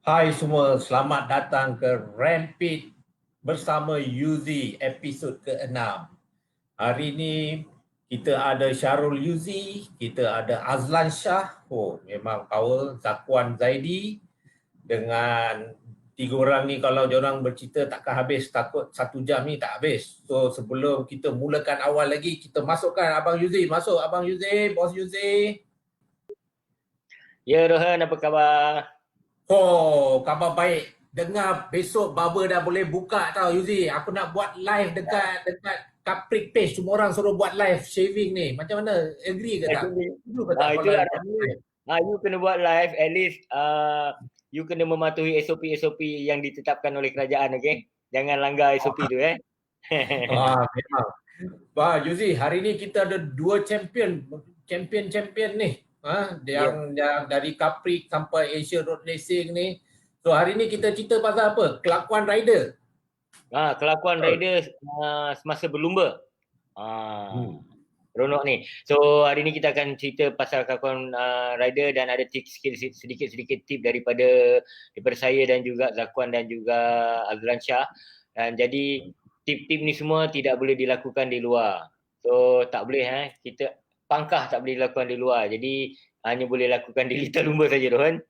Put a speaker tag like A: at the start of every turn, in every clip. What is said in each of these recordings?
A: Hai semua, selamat datang ke Rampage bersama Yuzi episod ke-6. Hari ini kita ada Syarul Yuzi, kita ada Azlan Shah, memang power, Zakwan Zaidi dengan tiga orang ni kalau diorang bercerita takkan habis, takut 1 jam ni tak habis. So sebelum kita mulakan awal lagi, kita masukkan Abang Yuzi. Masuk Abang Yuzi, Bos Yuzi.
B: Ya Rohan, apa khabar?
A: Khabar baik. Dengar besok barber dah boleh buka tau Yuzi. Aku nak buat live dekat Kaprik page. Semua orang suruh buat live shaving ni. Macam mana? Agree ke tak? Setuju ke tak kalau
B: Itulah
A: buat live?
B: you kena buat live, at least you kena mematuhi SOP yang ditetapkan oleh kerajaan, okey? Jangan langgar SOP tu
A: Memang. Yuzi, hari ni kita ada 2 champion ni. Yang dari Kaprik sampai Asia Road Racing ni. So hari ni kita cerita pasal apa? Kelakuan rider.
B: Kelakuan rider semasa berlumba. Ronok ni. So hari ni kita akan cerita pasal kelakuan rider dan ada sedikit-sedikit tip daripada saya dan juga Zakwan dan juga Azlan Shah. Dan jadi tip-tip ni semua tidak boleh dilakukan di luar. So tak boleh kita pangkah tak boleh dilakukan di luar. Jadi hanya boleh lakukan di litar lumba saja Rohan.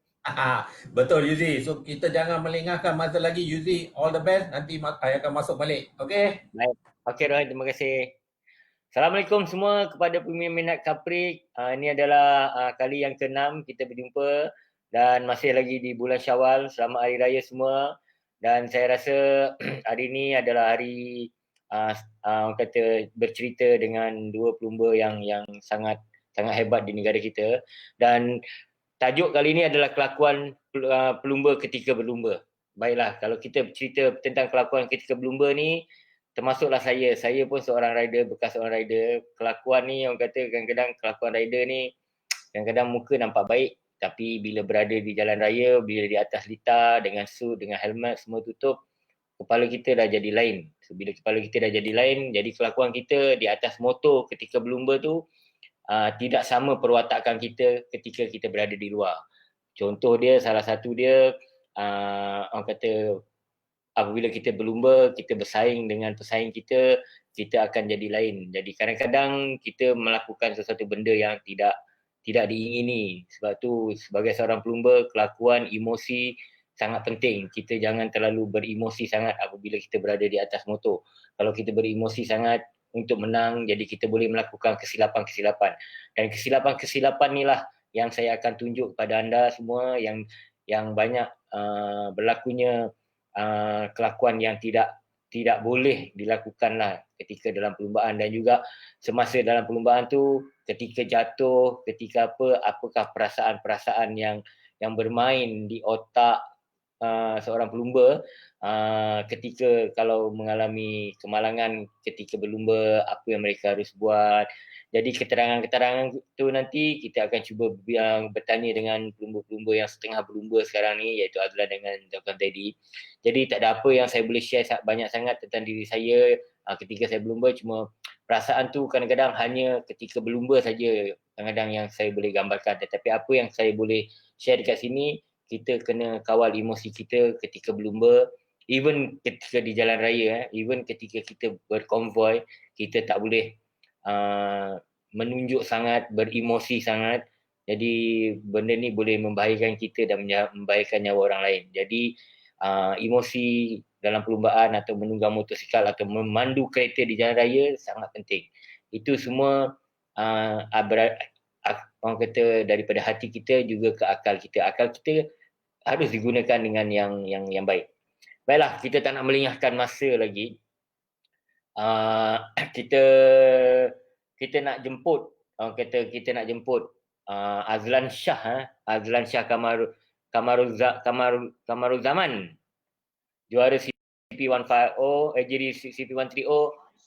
A: Betul Yuzi. So kita jangan melengahkan masa lagi Yuzi. All the best. Nanti saya akan masuk balik. Okay?
B: Baik. Okay Rohan, terima kasih. Assalamualaikum semua kepada peminat Kaprik. Ini adalah kali yang ke-6 kita berjumpa dan masih lagi di bulan Syawal. Selamat Hari Raya semua. Dan saya rasa hari ini adalah hari orang kata bercerita dengan dua pelumba yang sangat hebat di negara kita. Dan tajuk kali ini adalah kelakuan pelumba ketika berlumba. Baiklah, kalau kita cerita tentang kelakuan ketika berlumba ni, termasuklah saya pun seorang rider, bekas seorang rider. Kelakuan ni orang kata kadang-kadang kelakuan rider ni kadang-kadang muka nampak baik, tapi bila berada di jalan raya, bila di atas litar dengan suit, dengan helmet semua tutup, kepala kita dah jadi lain. So, bila kepala kita dah jadi lain, jadi kelakuan kita di atas motor ketika berlumba tu tidak sama perwatakan kita ketika kita berada di luar. Contoh dia, salah satu dia orang kata apabila kita berlumba, kita bersaing dengan pesaing kita akan jadi lain. Jadi kadang-kadang kita melakukan sesuatu benda yang tidak diingini. Sebab tu sebagai seorang pelumba, kelakuan, emosi sangat penting. Kita jangan terlalu beremosi sangat apabila kita berada di atas motor. Kalau kita beremosi sangat untuk menang, jadi kita boleh melakukan kesilapan-kesilapan. Dan kesilapan-kesilapan inilah yang saya akan tunjuk kepada anda semua yang banyak berlakunya kelakuan yang tidak boleh dilakukan lah ketika dalam perlumbaan. Dan juga semasa dalam perlumbaan tu, ketika jatuh, ketika apakah perasaan-perasaan yang bermain di otak seorang pelumba ketika kalau mengalami kemalangan ketika berlumba, apa yang mereka harus buat. Jadi keterangan-keterangan tu nanti kita akan cuba bertanya dengan pelumba-pelumba yang setengah berlumba sekarang ni, iaitu Azlan dengan Zakwan tadi. Jadi tak ada apa yang saya boleh share banyak sangat tentang diri saya ketika saya berlumba. Cuma perasaan tu kadang-kadang hanya ketika berlumba saja kadang-kadang yang saya boleh gambarkan. Tetapi apa yang saya boleh share dekat sini, kita kena kawal emosi kita ketika berlumba. Even ketika di jalan raya, even ketika kita berkonvoi, kita tak boleh menunjuk sangat, beremosi sangat. Jadi benda ni boleh membahayakan kita dan membahayakan nyawa orang lain. Jadi emosi dalam perlumbaan atau menunggang motosikal atau memandu kereta di jalan raya sangat penting. Itu semua orang kata daripada hati kita juga ke akal kita. Akal kita harus digunakan dengan yang baik. Baiklah, kita tak nak melengahkan masa lagi. Kita nak jemput orang kata kita nak jemput Azlan Shah, Azlan Shah Kamaruzaman, juara CP150, jadi CP130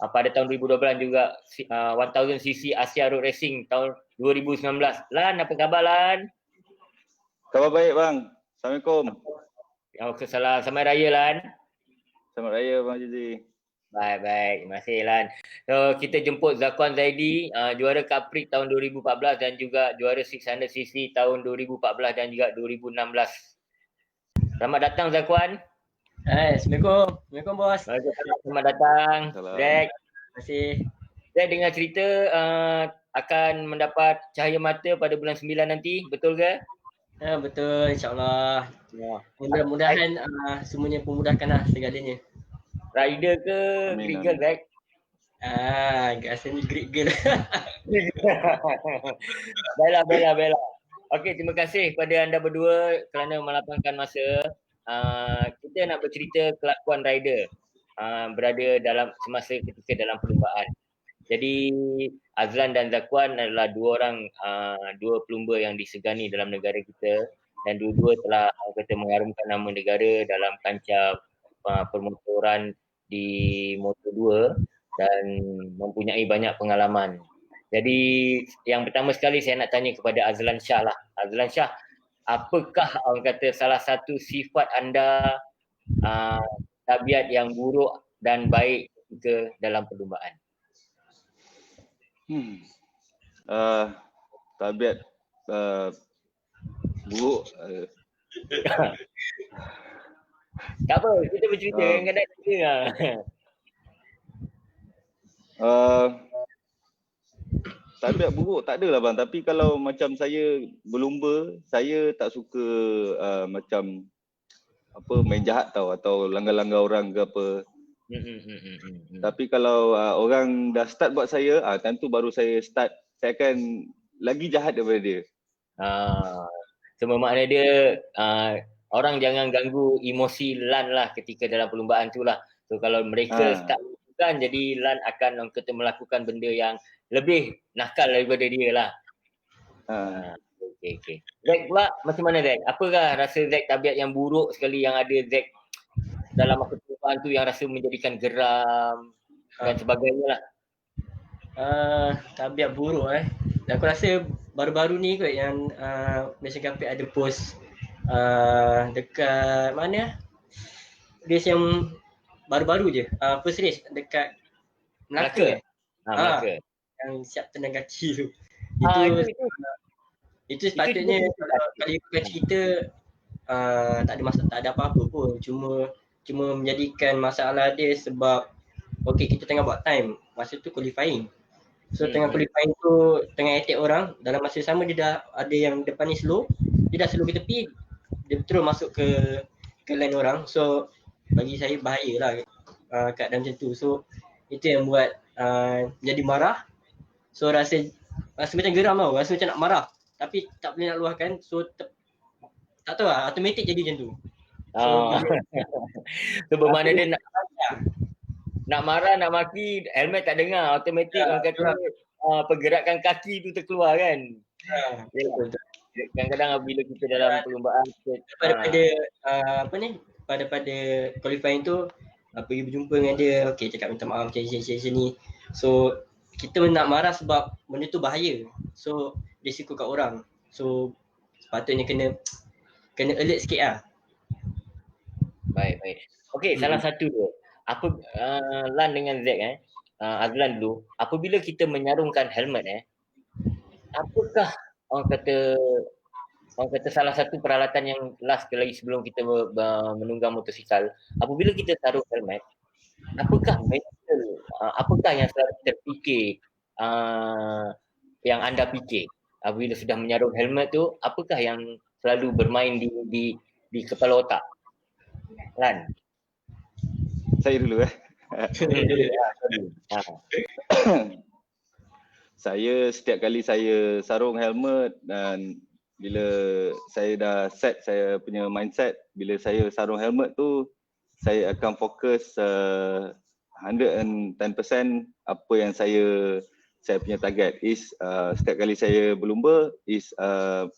B: pada tahun 2012 juga 1000cc Asia Road Racing tahun 2019. Lan, apa khabar Lan?
C: Khabar baik bang. Assalamualaikum.
B: Salam selamat raya Lan.
C: Selamat raya Bang Jizi.
B: Baik, terima kasih Lan. So, kita jemput Zakwan Zaidi, juara Capri tahun 2014 dan juga juara 600cc tahun 2014 dan juga 2016. Selamat datang Zakwan.
D: Hai, Assalamualaikum. Assalamualaikum bos.
B: Waalaikumsalam. Selamat datang.
C: Salam.
B: Zack.
D: Terima kasih.
B: Zack dengar cerita akan mendapat cahaya mata pada bulan 9 nanti, betul ke?
D: Ya, betul, insyaAllah.
B: Ya.
D: Mudah-mudahan semuanya pemudahkan lah segalanya.
B: Rider ke Greek girl, Zack?
D: Rasanya Greek girl.
B: Bella. Okey, terima kasih kepada anda berdua kerana melapangkan masa. Kita nak bercerita kelakuan rider berada dalam semasa ketika dalam perlumbaan. Jadi Azlan dan Zakwan adalah dua pelumba yang disegani dalam negara kita dan dua-dua telah kata mengharumkan nama negara dalam kancah permotoran di Moto2 dan mempunyai banyak pengalaman. Jadi yang pertama sekali saya nak tanya kepada Azlan Shah lah. Azlan Shah, apakah orang kata salah satu sifat anda tabiat yang buruk dan baik ketika dalam perlumbaan?
C: Tabiat buruk.
B: Tak apa, kita bercerita kadang-kadang kita
C: tabiat buruk tak adalah bang, tapi kalau macam saya berlumba, saya tak suka macam apa main jahat atau langgar-langgar orang ke apa. Tapi kalau orang dah start buat saya, tentu baru saya start, saya akan lagi jahat daripada dia.
B: Semua makna dia orang jangan ganggu emosi Lan lah ketika dalam perlumbaan tu lah. So kalau mereka start melakukan, jadi Lan akan orang kata melakukan benda yang lebih nakal daripada dia lah. Okay. Zack pula macam mana Zack? Apakah rasa Zack tabiat yang buruk sekali yang ada Zack dalam masa perlumbaan tu yang rasa menjadikan geram dan sebagainya lah?
D: Tabiat buruk Aku rasa baru-baru ni kot yang Malaysia Capri ada post dekat mana race yang baru-baru je, first race dekat Melaka.
B: Melaka.
D: Yang siap tendang kaki tu. Itu sepatutnya kalau ikutkan cerita tak ada masalah, tak ada apa-apa pun, cuma menjadikan masalah dia sebab okey kita tengah buat time masa tu qualifying. So tengah qualifying tu tengah attack orang, dalam masa sama dia dah ada yang depan ni slow, dia dah slow ke tepi, dia terus masuk ke lane orang. So bagi saya bahayalah keadaan macam tu. So itu yang buat jadi marah. So rasa macam geram tau, rasa macam nak marah tapi tak boleh nak luahkan. So tak tahu lah, automatik jadi macam tu.
B: So bermakna dia nak marah, nak maki, helmet tak dengar, automatik orang kata pergerakan kaki tu terkeluar kan. Kadang-kadang bila kita dalam perlumbaan
D: pada qualifying tu pergi berjumpa dengan dia, okey cakap minta maaf macam ni. So kita nak marah sebab benda tu bahaya. So risiko kat orang. So sepatutnya kena alert sikit lah.
B: Baik. Okey, salah satu tu. Apa Lan dengan Zack Azlan dulu, apabila kita menyarungkan helmet apakah orang kata salah satu peralatan yang last lagi sebelum kita menunggang motosikal, apabila kita taruh helmet, apakah mental, apakah yang selalu terfikir, yang anda fikir apabila sudah menyarung helmet tu, apakah yang selalu bermain di kepala otak? Lan.
C: Saya dulu Saya setiap kali saya sarung helmet dan bila saya dah set saya punya mindset, bila saya sarung helmet tu saya akan fokus 110% apa yang saya saya punya target is setiap kali saya berlumba is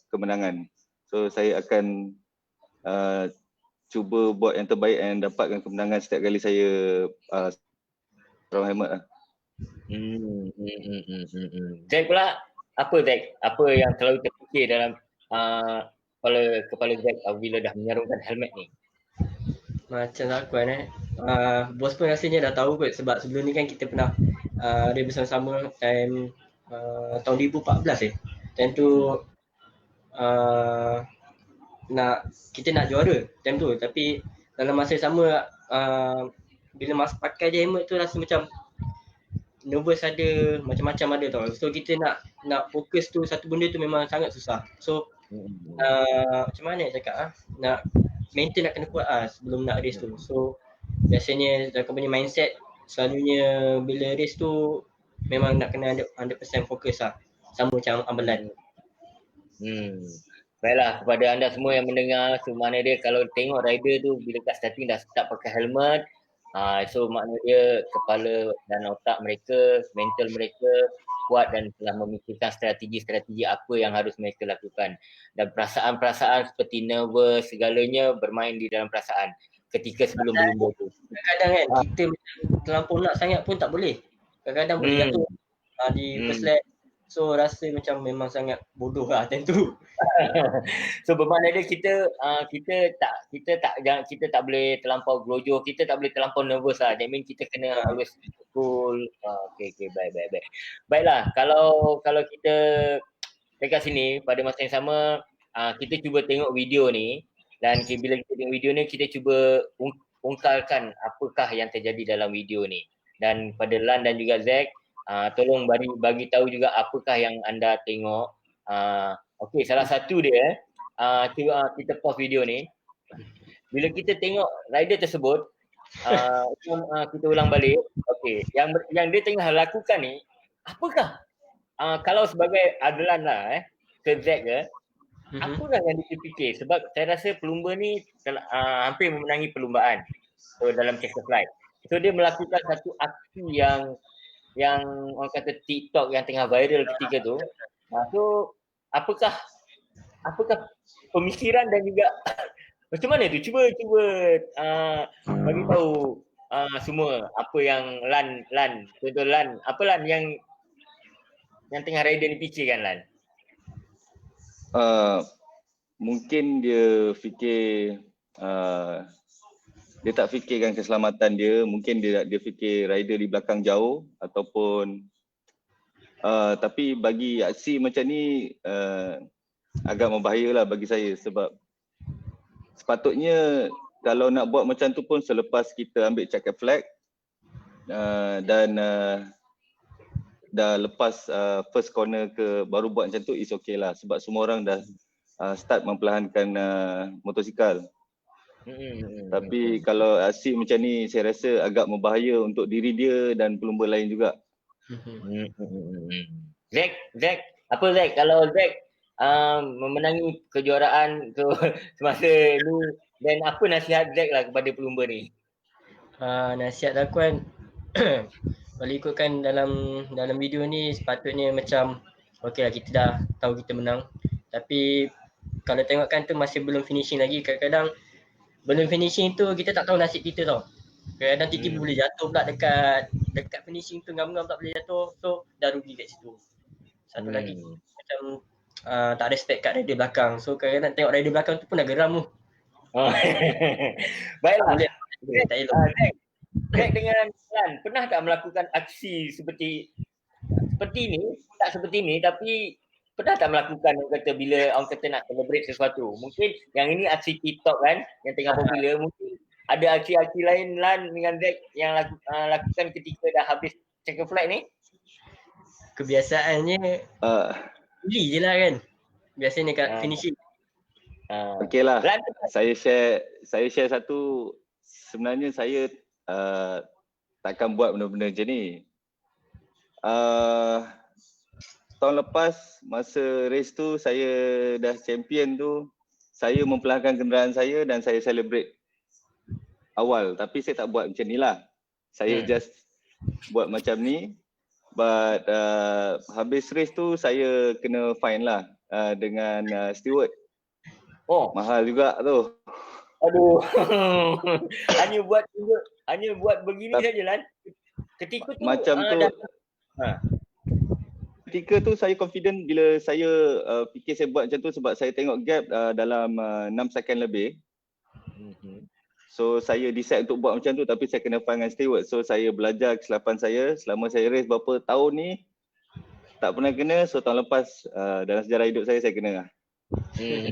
C: kemenangan. So saya akan cuba buat yang terbaik dan dapatkan kemenangan setiap kali saya round helmet lah.
B: Zack pula, apa Zack? Apa yang selalu terfikir dalam kepala Zack bila dah menyarungkan helmet ni?
D: Macam aku kan bos pun rasanya dah tahu kot sebab sebelum ni kan kita pernah ada bersama-sama time tahun 2014 time tu kita nak juara time tu, tapi dalam masa yang sama bila masa pakai je helmet tu rasa macam nervous, ada macam-macam ada tau. So kita nak fokus tu satu benda tu memang sangat susah. So macam mana nak cakap nak maintain nak kena kuat sebelum nak race tu. So biasanya kau punya mindset selalunya bila race tu memang nak kena 100% fokus sama macam amalan.
B: Baiklah, kepada anda semua yang mendengar, so makna dia kalau tengok rider tu bila kat starting dah start pakai helmet, so makna dia kepala dan otak mereka, mental mereka kuat dan telah memikirkan strategi-strategi apa yang harus mereka lakukan. Dan perasaan-perasaan seperti nervous, segalanya bermain di dalam perasaan ketika sebelum berlumba tu.
D: Kadang-kadang kan kita terlampau nak sangat pun tak boleh. Kadang-kadang boleh jatuh di first lap. So rasa macam memang sangat bodoh time tu.
B: So bermakna dia kita tak boleh terlampau gelojoh, kita tak boleh terlampau nervous lah. That mean kita kena always cool. Okay, baik. Baiklah, kalau kita dekat sini pada masa yang sama, kita cuba tengok video ni, dan bila kita tengok video ni kita cuba ungkapkan apakah yang terjadi dalam video ni. Dan pada Lan dan juga Zack, tolong bagi tahu juga apakah yang anda tengok. Okey, salah satu dia cuba kita pause video ni. Bila kita tengok rider tersebut, kita ulang balik. Okey, yang dia tengah lakukan ni apakah? Kalau sebagai Adlan lah ke Zack ke, apakah yang dia fikir? Sebab saya rasa pelumba ni hampir memenangi perlumbaan dalam checker flight. So dia melakukan satu aksi yang orang kata TikTok yang tengah viral ketika tu. So apakah pemikiran dan juga macam mana tu? Cuba bagi tahu semua apa yang Lan contoh Lan, apa Lan yang tengah rider ni fikirkan Lan?
C: Mungkin dia fikir dia tak fikirkan keselamatan dia, mungkin dia fikir rider di belakang jauh ataupun tapi bagi aksi macam ni agak membahayalah bagi saya, sebab sepatutnya kalau nak buat macam tu pun selepas kita ambil checkered flag dan dah lepas first corner ke baru buat macam tu is okay lah, sebab semua orang dah start memperlahankan motosikal. Tapi kalau aksi macam ni saya rasa agak membahaya untuk diri dia dan pelumba lain juga.
B: Zack, apa Zack? Kalau Zack memenangi kejuaraan tu semasa ni, dan apa nasihat Zack lah kepada pelumba ni?
D: Nasihat aku kan kalau ikutkan dalam video ni sepatutnya macam okey lah, kita dah tahu kita menang, tapi kalau tengokkan tu masih belum finishing lagi. Kadang-kadang belum finishing tu kita tak tahu nasib kita tau. Kadang-kadang tiba-tiba boleh jatuh pula dekat finishing tu, ngam-ngam tak boleh jatuh, so dah rugi kat situ. Satu lagi macam tak respect kat rider belakang, so kadang-kadang tengok rider belakang tu pun dah geram tu.
B: Baiklah,
D: tak elok.
B: Zack dengan Lan pernah tak melakukan aksi seperti ni? Tak seperti ni, tapi pernah tak melakukan orang kata bila orang kata nak celebrate sesuatu? Mungkin yang ini aksi TikTok kan yang tengah popular, mungkin ada aksi-aksi lain Lan dengan Zack yang lakukan ketika dah habis checker flight ni?
D: Kebiasaannya beli je lah kan. Biasanya kat finishing.
C: Okey lah. Saya share satu. Sebenarnya saya takkan buat benda-benda macam ni. Tahun lepas masa race tu saya dah champion tu, saya memperlahankan kenderaan saya dan saya celebrate awal, tapi saya tak buat macam ni lah. Saya just buat macam ni But habis race tu saya kena fine lah dengan steward.
B: Oh,
C: Mahal juga tu.
B: aduh. hanya buat begini saja Lan. Ketika tu
C: Macam tu. Ketika tu saya confident bila saya fikir saya buat macam tu sebab saya tengok gap dalam 6 second lebih. So saya decide untuk buat macam tu tapi saya kena fine dengan steward. So saya belajar kesilapan saya selama saya race berapa tahun ni tak pernah kena. So tahun lepas dalam sejarah hidup saya kena lah.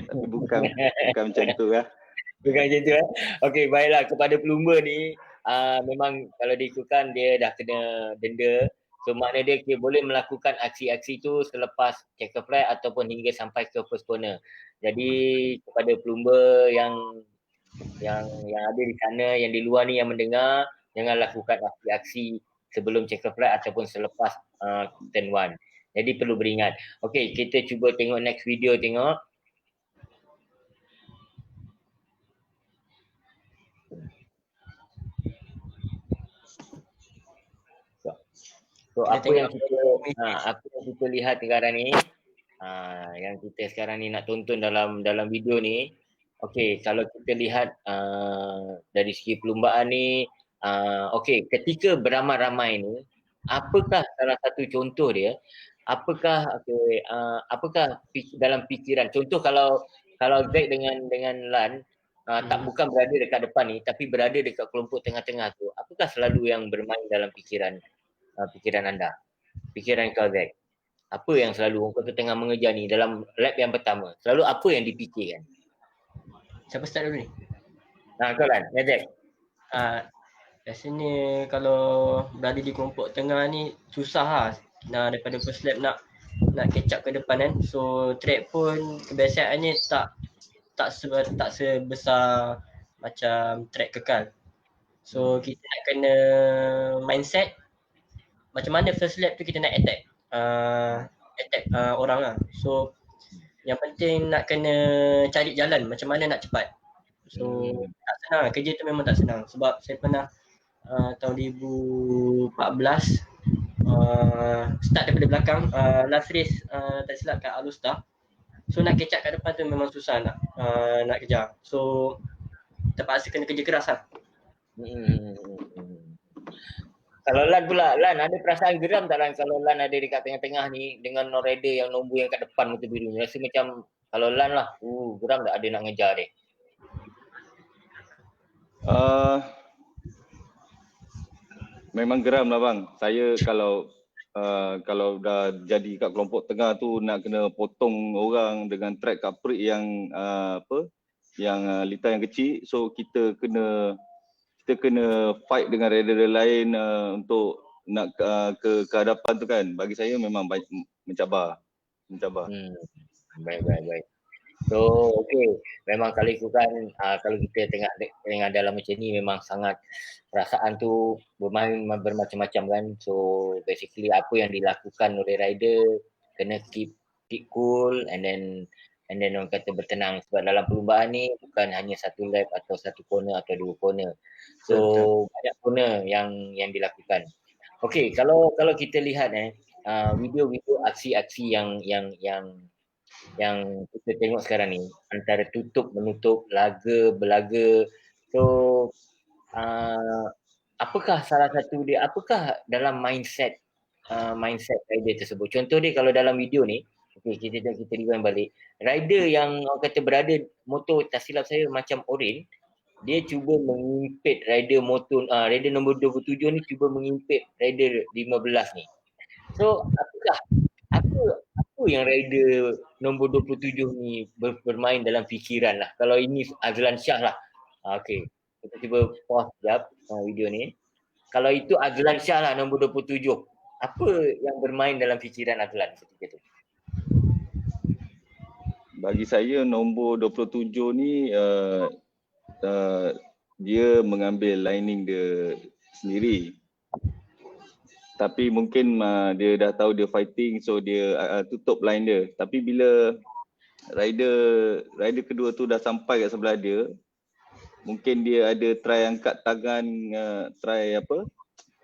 C: Tapi bukan macam tu lah.
B: Bukan macam tu Okey, baiklah, kepada pelumba ni memang kalau diikutkan dia dah kena denda. So maknanya dia boleh melakukan aksi-aksi tu selepas checker flag ataupun hingga sampai ke first corner. Jadi kepada pelumba yang ada di sana, yang di luar ni yang mendengar, jangan lakukan aksi-aksi sebelum checker flag ataupun selepas turn 1. Jadi perlu beringat. Okey, kita cuba tengok next video tengok. So apa yang kita lihat sekarang ni, yang kita sekarang ni nak tonton dalam video ni. Okey, kalau kita lihat dari segi perlumbaan ni, okey, ketika beramai-ramai ni, apakah salah satu contoh dia? Apakah dalam fikiran? Contoh kalau Zack dengan Lan tak bukan berada dekat depan ni tapi berada dekat kelompok tengah-tengah tu, apakah selalu yang bermain dalam fikiran anda? Fikiran kau, Zack. Apa yang selalu kau tengah mengejar ni dalam lap yang pertama? Selalu apa yang dipikirkan?
D: Siapa start dulu ni?
B: Kau Lan, Zack.
D: Biasanya kalau berada di kelompok tengah ni susah lah. Daripada first lap nak catch up ke depan kan. So track pun kebiasaannya tak sebesar macam track kekal. So kita nak kena mindset macam mana first lap tu kita nak attack orang lah. So yang penting nak kena cari jalan macam mana nak cepat. So tak senang, kerja tu memang tak senang. Sebab saya pernah tahun 2014 start daripada belakang, last race tak silap kat Alustar. So nak catch up kat depan tu memang susah nak kejar. So terpaksa kena kerja keras lah.
B: Kalau Lan pula, Lan ada perasaan geram tak Lan kalau Lan ada dekat tengah-tengah ni dengan no rider yang nombor yang kat depan motor biru ni? Rasa macam kalau Lan lah, geram tak ada nak ngejar dia?
C: Memang geram lah bang. Saya kalau dah jadi kat kelompok tengah tu nak kena potong orang dengan track kaprik yang litar yang kecil. So kita kena fight dengan rider lain untuk nak ke hadapan tu kan. Bagi saya memang mencabar.
B: Baik. So okey, memang kalau ikutkan kalau kita tengah dalam macam ni memang sangat perasaan tu bermain bermacam-macam kan. So basically apa yang dilakukan oleh rider kena keep cool and then orang kata bertenang sebab dalam perlumbaan ni bukan hanya satu lap atau satu corner atau dua corner. So banyak corner yang dilakukan. Okey, kalau kita lihat video-video aksi-aksi yang kita tengok sekarang ni antara tutup menutup, laga berlaga. So apakah salah satu dia, apakah dalam mindset rider tersebut? Contoh dia kalau dalam video ni, okey kita rewind balik. Rider yang orang kata berada motor tak silap saya macam orange, dia cuba mengimpit rider rider nombor 27 ni cuba mengimpit rider 15 ni. So apa yang rider nombor 27 ni bermain dalam fikiran lah. Kalau ini Azlan Shah lah. Okey, kita cuba pause sekejap video ni. Kalau itu Azlan Shah lah nombor 27, apa yang bermain dalam fikiran Azlan ketika tu?
C: Bagi saya nombor 27 ni dia mengambil lining dia sendiri. Tapi mungkin dia dah tahu dia fighting, so dia tutup line dia. Tapi bila rider kedua tu dah sampai kat sebelah dia, mungkin dia ada try angkat tangan,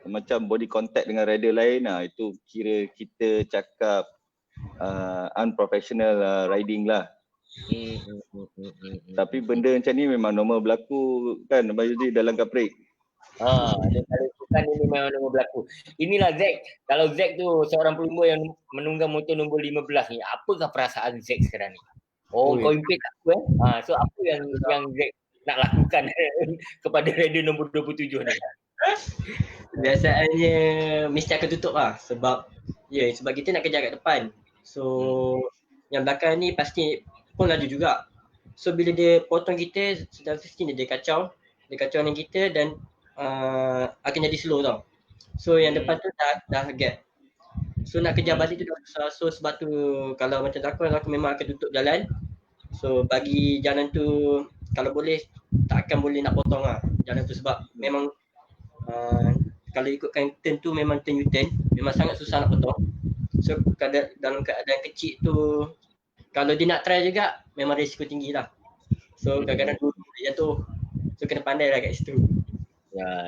C: macam body contact dengan rider lain, itu kira kita cakap unprofessional riding lah. Tapi benda macam ni memang normal berlaku kan Abang Yusri dalam kaprik.
B: Dan kalau bukan ini memang nombor berlaku. Inilah Zack. Kalau Zack tu seorang pelumba yang menunggang motor nombor 15 ni, apakah perasaan Zack sekarang ni? Kau impit aku So apa yang Zack nak lakukan kepada rider nombor 27 ni?
D: Biasanya mesti akan tutup lah sebab kita nak kejar kat depan. So yang belakang ni pasti pun laju juga. So bila dia potong kita, sedang dia kacau dengan kita dan akan jadi slow tau. So yang depan tu dah gap. So nak kejar balik tu dah susah. So sebab tu kalau macam aku memang akan tutup jalan. So bagi jalan tu kalau boleh tak akan boleh nak potong lah jalan tu sebab memang kalau ikutkan turn tu memang turn U-turn, memang sangat susah nak potong. So dalam keadaan kecil tu kalau dia nak try juga memang risiko tinggi lah. So kadang-kadang dia jatuh. So kena pandai lah kat situ.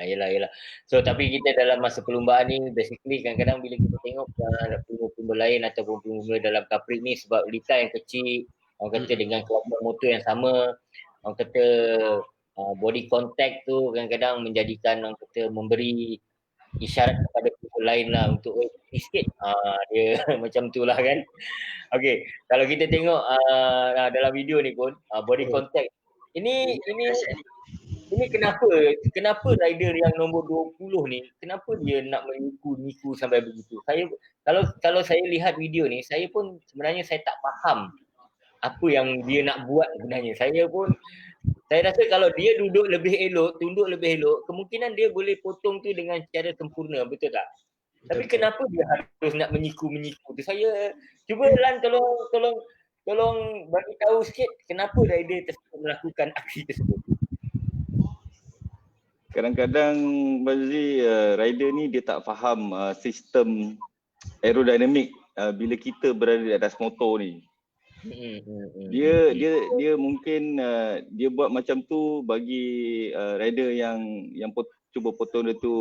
B: Yelah. So tapi kita dalam masa perlumbaan ni basically kadang-kadang bila kita tengok pelumba-pelumba lain ataupun pelumba dalam kaprik ni sebab litar yang kecil, orang kata dengan kekuatan motor yang sama, orang kata body contact tu kadang-kadang menjadikan orang kata memberi isyarat kepada pelumba lain lah untuk sikit. Dia macam tu lah kan. Okay, kalau kita tengok dalam video ni pun body contact ini kenapa rider yang nombor 20 ni kenapa dia nak menipu sampai begitu? Saya kalau saya lihat video ni, saya pun sebenarnya saya tak faham apa yang dia nak buat sebenarnya. Saya rasa kalau dia tunduk lebih elok, kemungkinan dia boleh potong tu dengan cara sempurna, betul tak? Tapi kenapa dia harus nak menyiku tu? Saya cuba Lan tolong bagi tahu sikit kenapa rider tersebut melakukan aksi tersebut.
C: Kadang-kadang Bazri, rider ni dia tak faham sistem aerodinamik bila kita berada di atas motor ni. Dia mungkin dia buat macam tu bagi rider yang cuba potong dia tu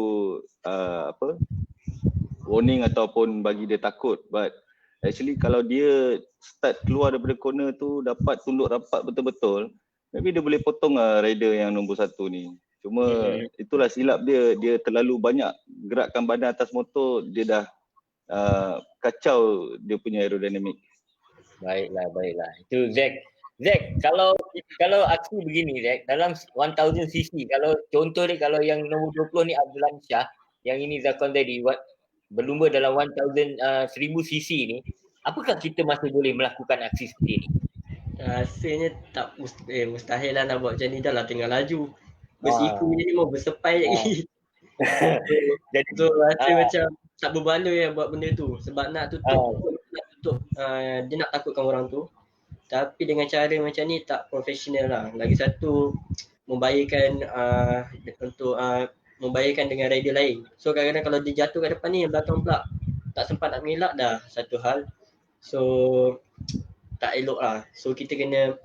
C: warning ataupun bagi dia takut. But actually kalau dia start keluar daripada corner tu dapat tunduk rapat betul-betul, maybe dia boleh potong rider yang nombor 1 ni. Cuma itulah silap dia terlalu banyak gerakkan badan atas motor, dia dah kacau dia punya aerodinamik.
B: Baiklah. Itu Zack, kalau aksi begini Zack, dalam 1000 cc, kalau contoh ni kalau yang nombor 20 ni Abdullah Syah, yang ini Zakon tadi berlumba dalam 1000 cc ni, apakah kita masih boleh melakukan aksi seperti ini?
D: Rasanya tak mustahil lah nak buat macam ni, dah lah tengah laju. Bersiku je mau bersepai lagi. Jadi tu rasa macam tak berbaloi buat benda tu sebab nak tutup dia nak takutkan orang tu. Tapi dengan cara macam ni tak profesional lah. Lagi satu membahayakan membahayakan dengan rider lain. So kadang-kadang kalau dia jatuh kat depan ni, yang belakang pula tak sempat nak mengelak dah satu hal. So tak elok lah. So kita kena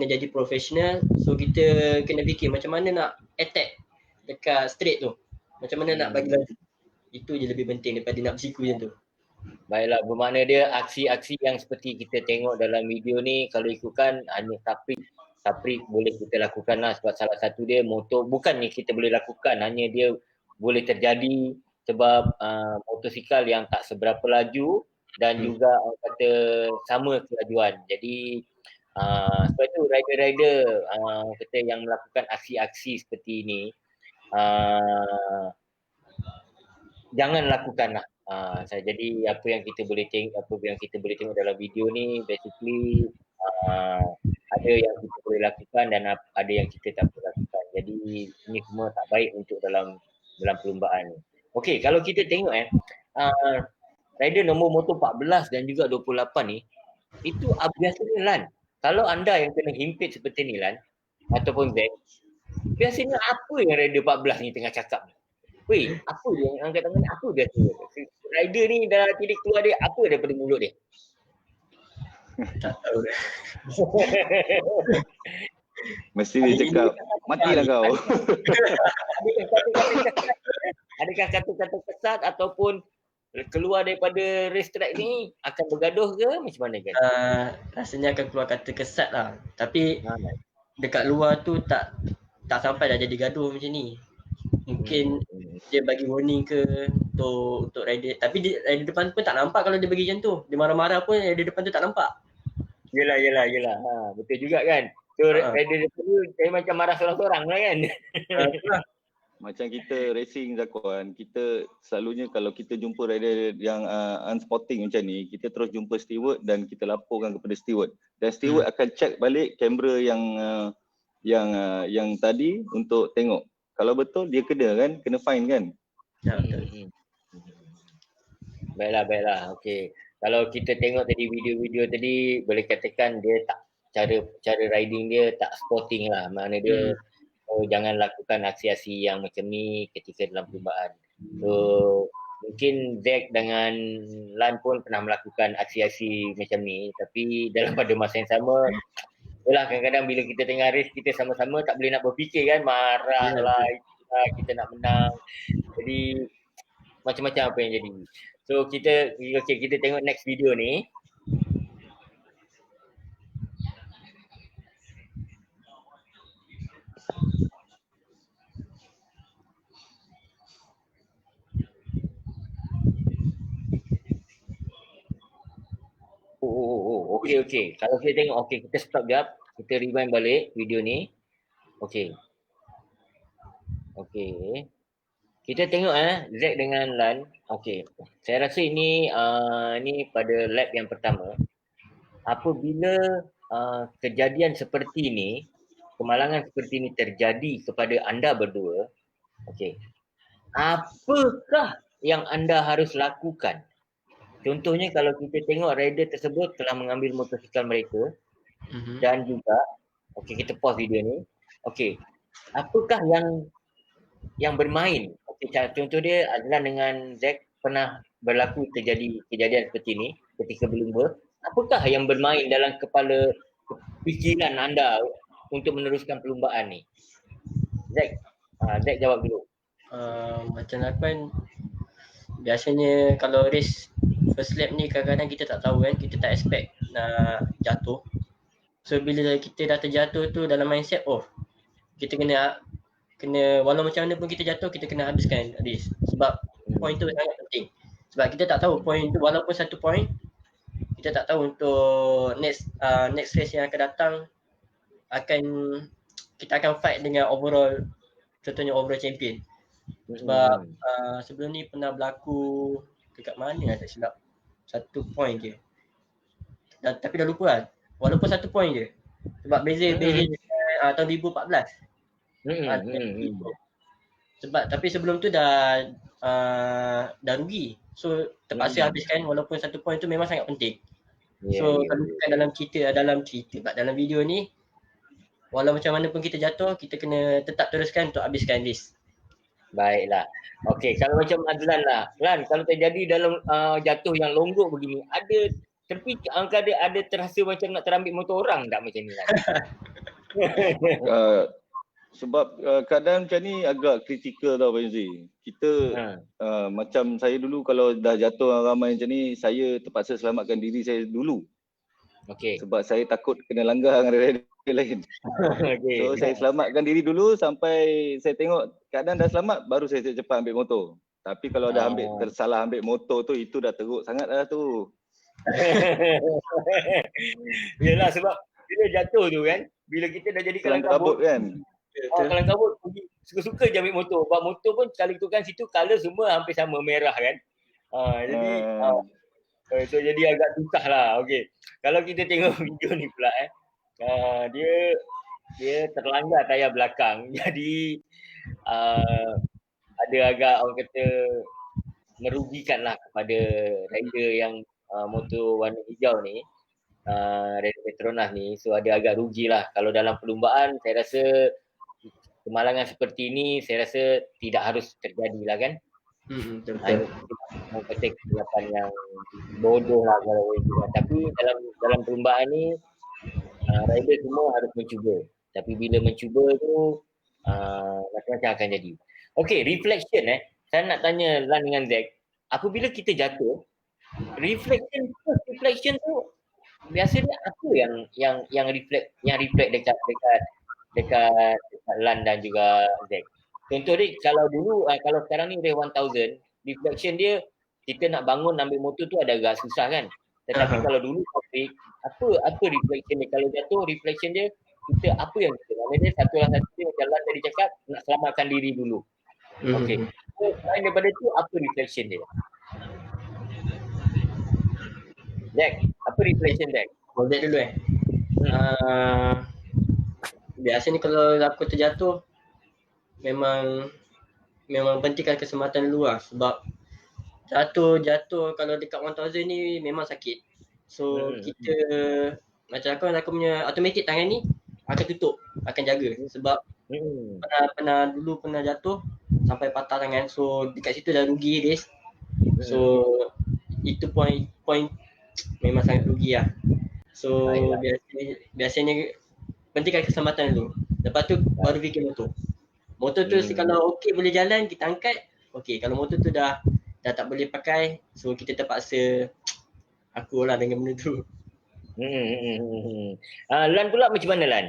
D: jadi profesional. So kita kena fikir macam mana nak attack dekat straight tu. Macam mana nak bagi laju. Itu je lebih penting daripada nak bersiku macam tu.
B: Baiklah, bermakna dia aksi-aksi yang seperti kita tengok dalam video ni kalau ikutkan hanya taprik boleh kita lakukan lah sebab salah satu dia motor bukan ni kita boleh lakukan, hanya dia boleh terjadi sebab motosikal yang tak seberapa laju dan juga kata sama kelajuan. Jadi sebab itu rider-rider kata yang melakukan aksi-aksi seperti ini jangan lakukanlah. Jadi apa yang kita boleh tengok dalam video ni basically ada yang kita boleh lakukan dan ada yang kita tak boleh lakukan. Jadi ini semua tak baik untuk dalam perlumbaan ni. Okey, kalau kita tengok rider nombor motor 14 dan juga 28 ni itu biasanya Lan, kalau anda yang kena himpit seperti ni Lan ataupun Zack, biasanya apa yang rider 14 ni tengah cakap ni? Weh, apa dia yang angkat tangan ni? Apa dia tu? Rider ni dah tilik keluar dia, apa daripada mulut dia?
D: Tak tahu dah.
C: Mesti dia cakap, matilah kau.
B: Adakah kata-kata kesat ataupun keluar daripada race track ni akan bergaduh ke macam mana kan?
D: Rasanya akan keluar kata kesat lah. Tapi
B: Ha.
D: dekat luar tu tak sampai dah jadi gaduh macam ni. Mungkin dia bagi warning ke untuk rider. Tapi rider depan pun tak nampak kalau dia bagi macam tu. Dia marah-marah pun rider depan tu tak nampak.
B: Yelah. Ha, betul juga kan. So rider depan tu saya macam marah seorang-seorang lah kan.
D: Itulah.
C: Macam kita racing Zakuan, kita selalunya kalau kita jumpa rider yang unspotting macam ni, kita terus jumpa steward dan kita laporkan kepada steward. Dan steward akan check balik kamera yang tadi untuk tengok. Kalau betul dia kena fine kan?
D: Ya, betul.
B: Baiklah. Okey. Kalau kita tengok tadi video-video tadi, boleh katakan dia tak cara riding dia tak sporting lah. Makna dia jangan lakukan aksi-aksi yang macam ni ketika dalam perlumbaan. So mungkin Zack dengan Lan pun pernah melakukan aksi-aksi macam ni, tapi dalam pada masa yang sama, yalah kadang-kadang bila kita tengah race kita sama-sama tak boleh nak berfikir kan, marah lah, kita nak menang. Jadi macam-macam apa yang jadi. So kita tengok next video ni. Okey. Kalau kita tengok, kita stop jap. Kita rewind balik video ni. Okey. Kita tengok Zack dengan Lan. Okey. Saya rasa ini pada lap yang pertama. Apabila kejadian seperti ni, kemalangan seperti ini terjadi kepada anda berdua, okey. Apakah yang anda harus lakukan? Contohnya kalau kita tengok rider tersebut telah mengambil motosikal mereka dan juga, kita pause video ni. Okey, apakah yang bermain? Okey, contoh dia Azlan dengan Zack pernah berlaku terjadi kejadian seperti ini ketika berlumba. Apakah yang bermain dalam kepala fikiran anda untuk meneruskan perlumbaan ni? Zack jawab dulu.
D: Macam lakukan biasanya kalau race first lap ni kadang-kadang kita tak tahu kan, kita tak expect nak jatuh. So bila kita dah terjatuh tu dalam mindset, kita kena walau macam mana pun kita jatuh, kita kena habiskan race. Sebab point tu sangat penting. Sebab kita tak tahu point tu, walaupun 1 point, kita tak tahu untuk next race yang akan datang kita akan fight dengan overall, contohnya overall champion. Sebab sebelum ni pernah berlaku dekat mana tak silap, 1 point je. Tapi dah lupa lah. Walaupun 1 point je. Sebab beza tahun 2014. Sebab tapi sebelum tu dah rugi. So terpaksa habiskan, walaupun 1 point tu memang sangat penting. So kalau bukan dalam video ni, walau macam mana pun kita jatuh, kita kena tetap teruskan untuk habiskan race.
B: Baiklah. Okey, kalau macam Azlan lah. Lan, kalau terjadi dalam jatuh yang longgok begini, ada terasa macam nak terambil motor orang tak macam ni Lan?
C: Sebab keadaan macam ni agak kritikal tau Pak Yuzi. Kita macam saya dulu kalau dah jatuh ramai macam ni, saya terpaksa selamatkan diri saya dulu.
B: Okey.
C: Sebab saya takut kena langgar dengan rider lain. So saya selamatkan diri dulu sampai saya tengok keadaan dah selamat, baru saya cepat ambil motor. Tapi kalau dah tersalah ambil motor tu, itu dah teruk sangat dah tu.
B: Yelah, sebab bila jatuh tu kan, bila kita dah jadi kalang kabut
C: kan.
B: Kalang kabut suka-suka je ambil motor. Sebab motor pun kalau tu kan situ color semua hampir sama, merah kan. So jadi agak susah lah. Okey. Kalau kita tengok video ni pula dia terlanggar tayar belakang. Jadi ada agak orang kata merugikan lah kepada rider yang motor warna hijau ni, rider Petronas ni. So ada agak rugi lah. Kalau dalam perlumbaan saya rasa kemalangan seperti ini saya rasa tidak harus terjadi lah kan.
D: Betul.
B: Mau kata kesilapan yang bodoh lah kalau boleh. Tapi dalam perlumbaan ni rider semua harus mencuba. Tapi bila mencuba tu macam-macam akan jadi. Okey, reflection saya nak tanya Lan dengan Zack, apabila kita jatuh, reflection tu biasanya apa yang reflect dekat Lan dan juga Zack. Contoh dia kalau dulu kalau sekarang ni Ray 1000 reflection dia kita nak bangun ambil motor tu ada agak susah kan. Tetapi kalau dulu apa reflection dia, kalau jatuh reflection dia kita apa yang kita maknanya satu dia macam Lan tadi cakap nak selamatkan diri dulu. Okey. So, selain daripada tu apa reflection dia? Jack, apa reflection Jack?
D: Zack dulu biasanya kalau aku terjatuh memang pentingkan keselamatan dulu lah, sebab jatuh kalau dekat 1000 ni memang sakit. So kita macam aku punya automatic tangan ni akan tutup, akan jaga sebab pernah jatuh sampai patah tangan. So dekat situ dah rugi guys. So itu point memang sangat rugi lah. So biasanya pentingkan keselamatan dulu. Lepas tu baru fikir motor. Motor tu kalau okey boleh jalan kita angkat. Okey, kalau motor tu dah tak boleh pakai, so kita terpaksa aku lah dengan benda tu.
B: Lan pula macam mana Lan?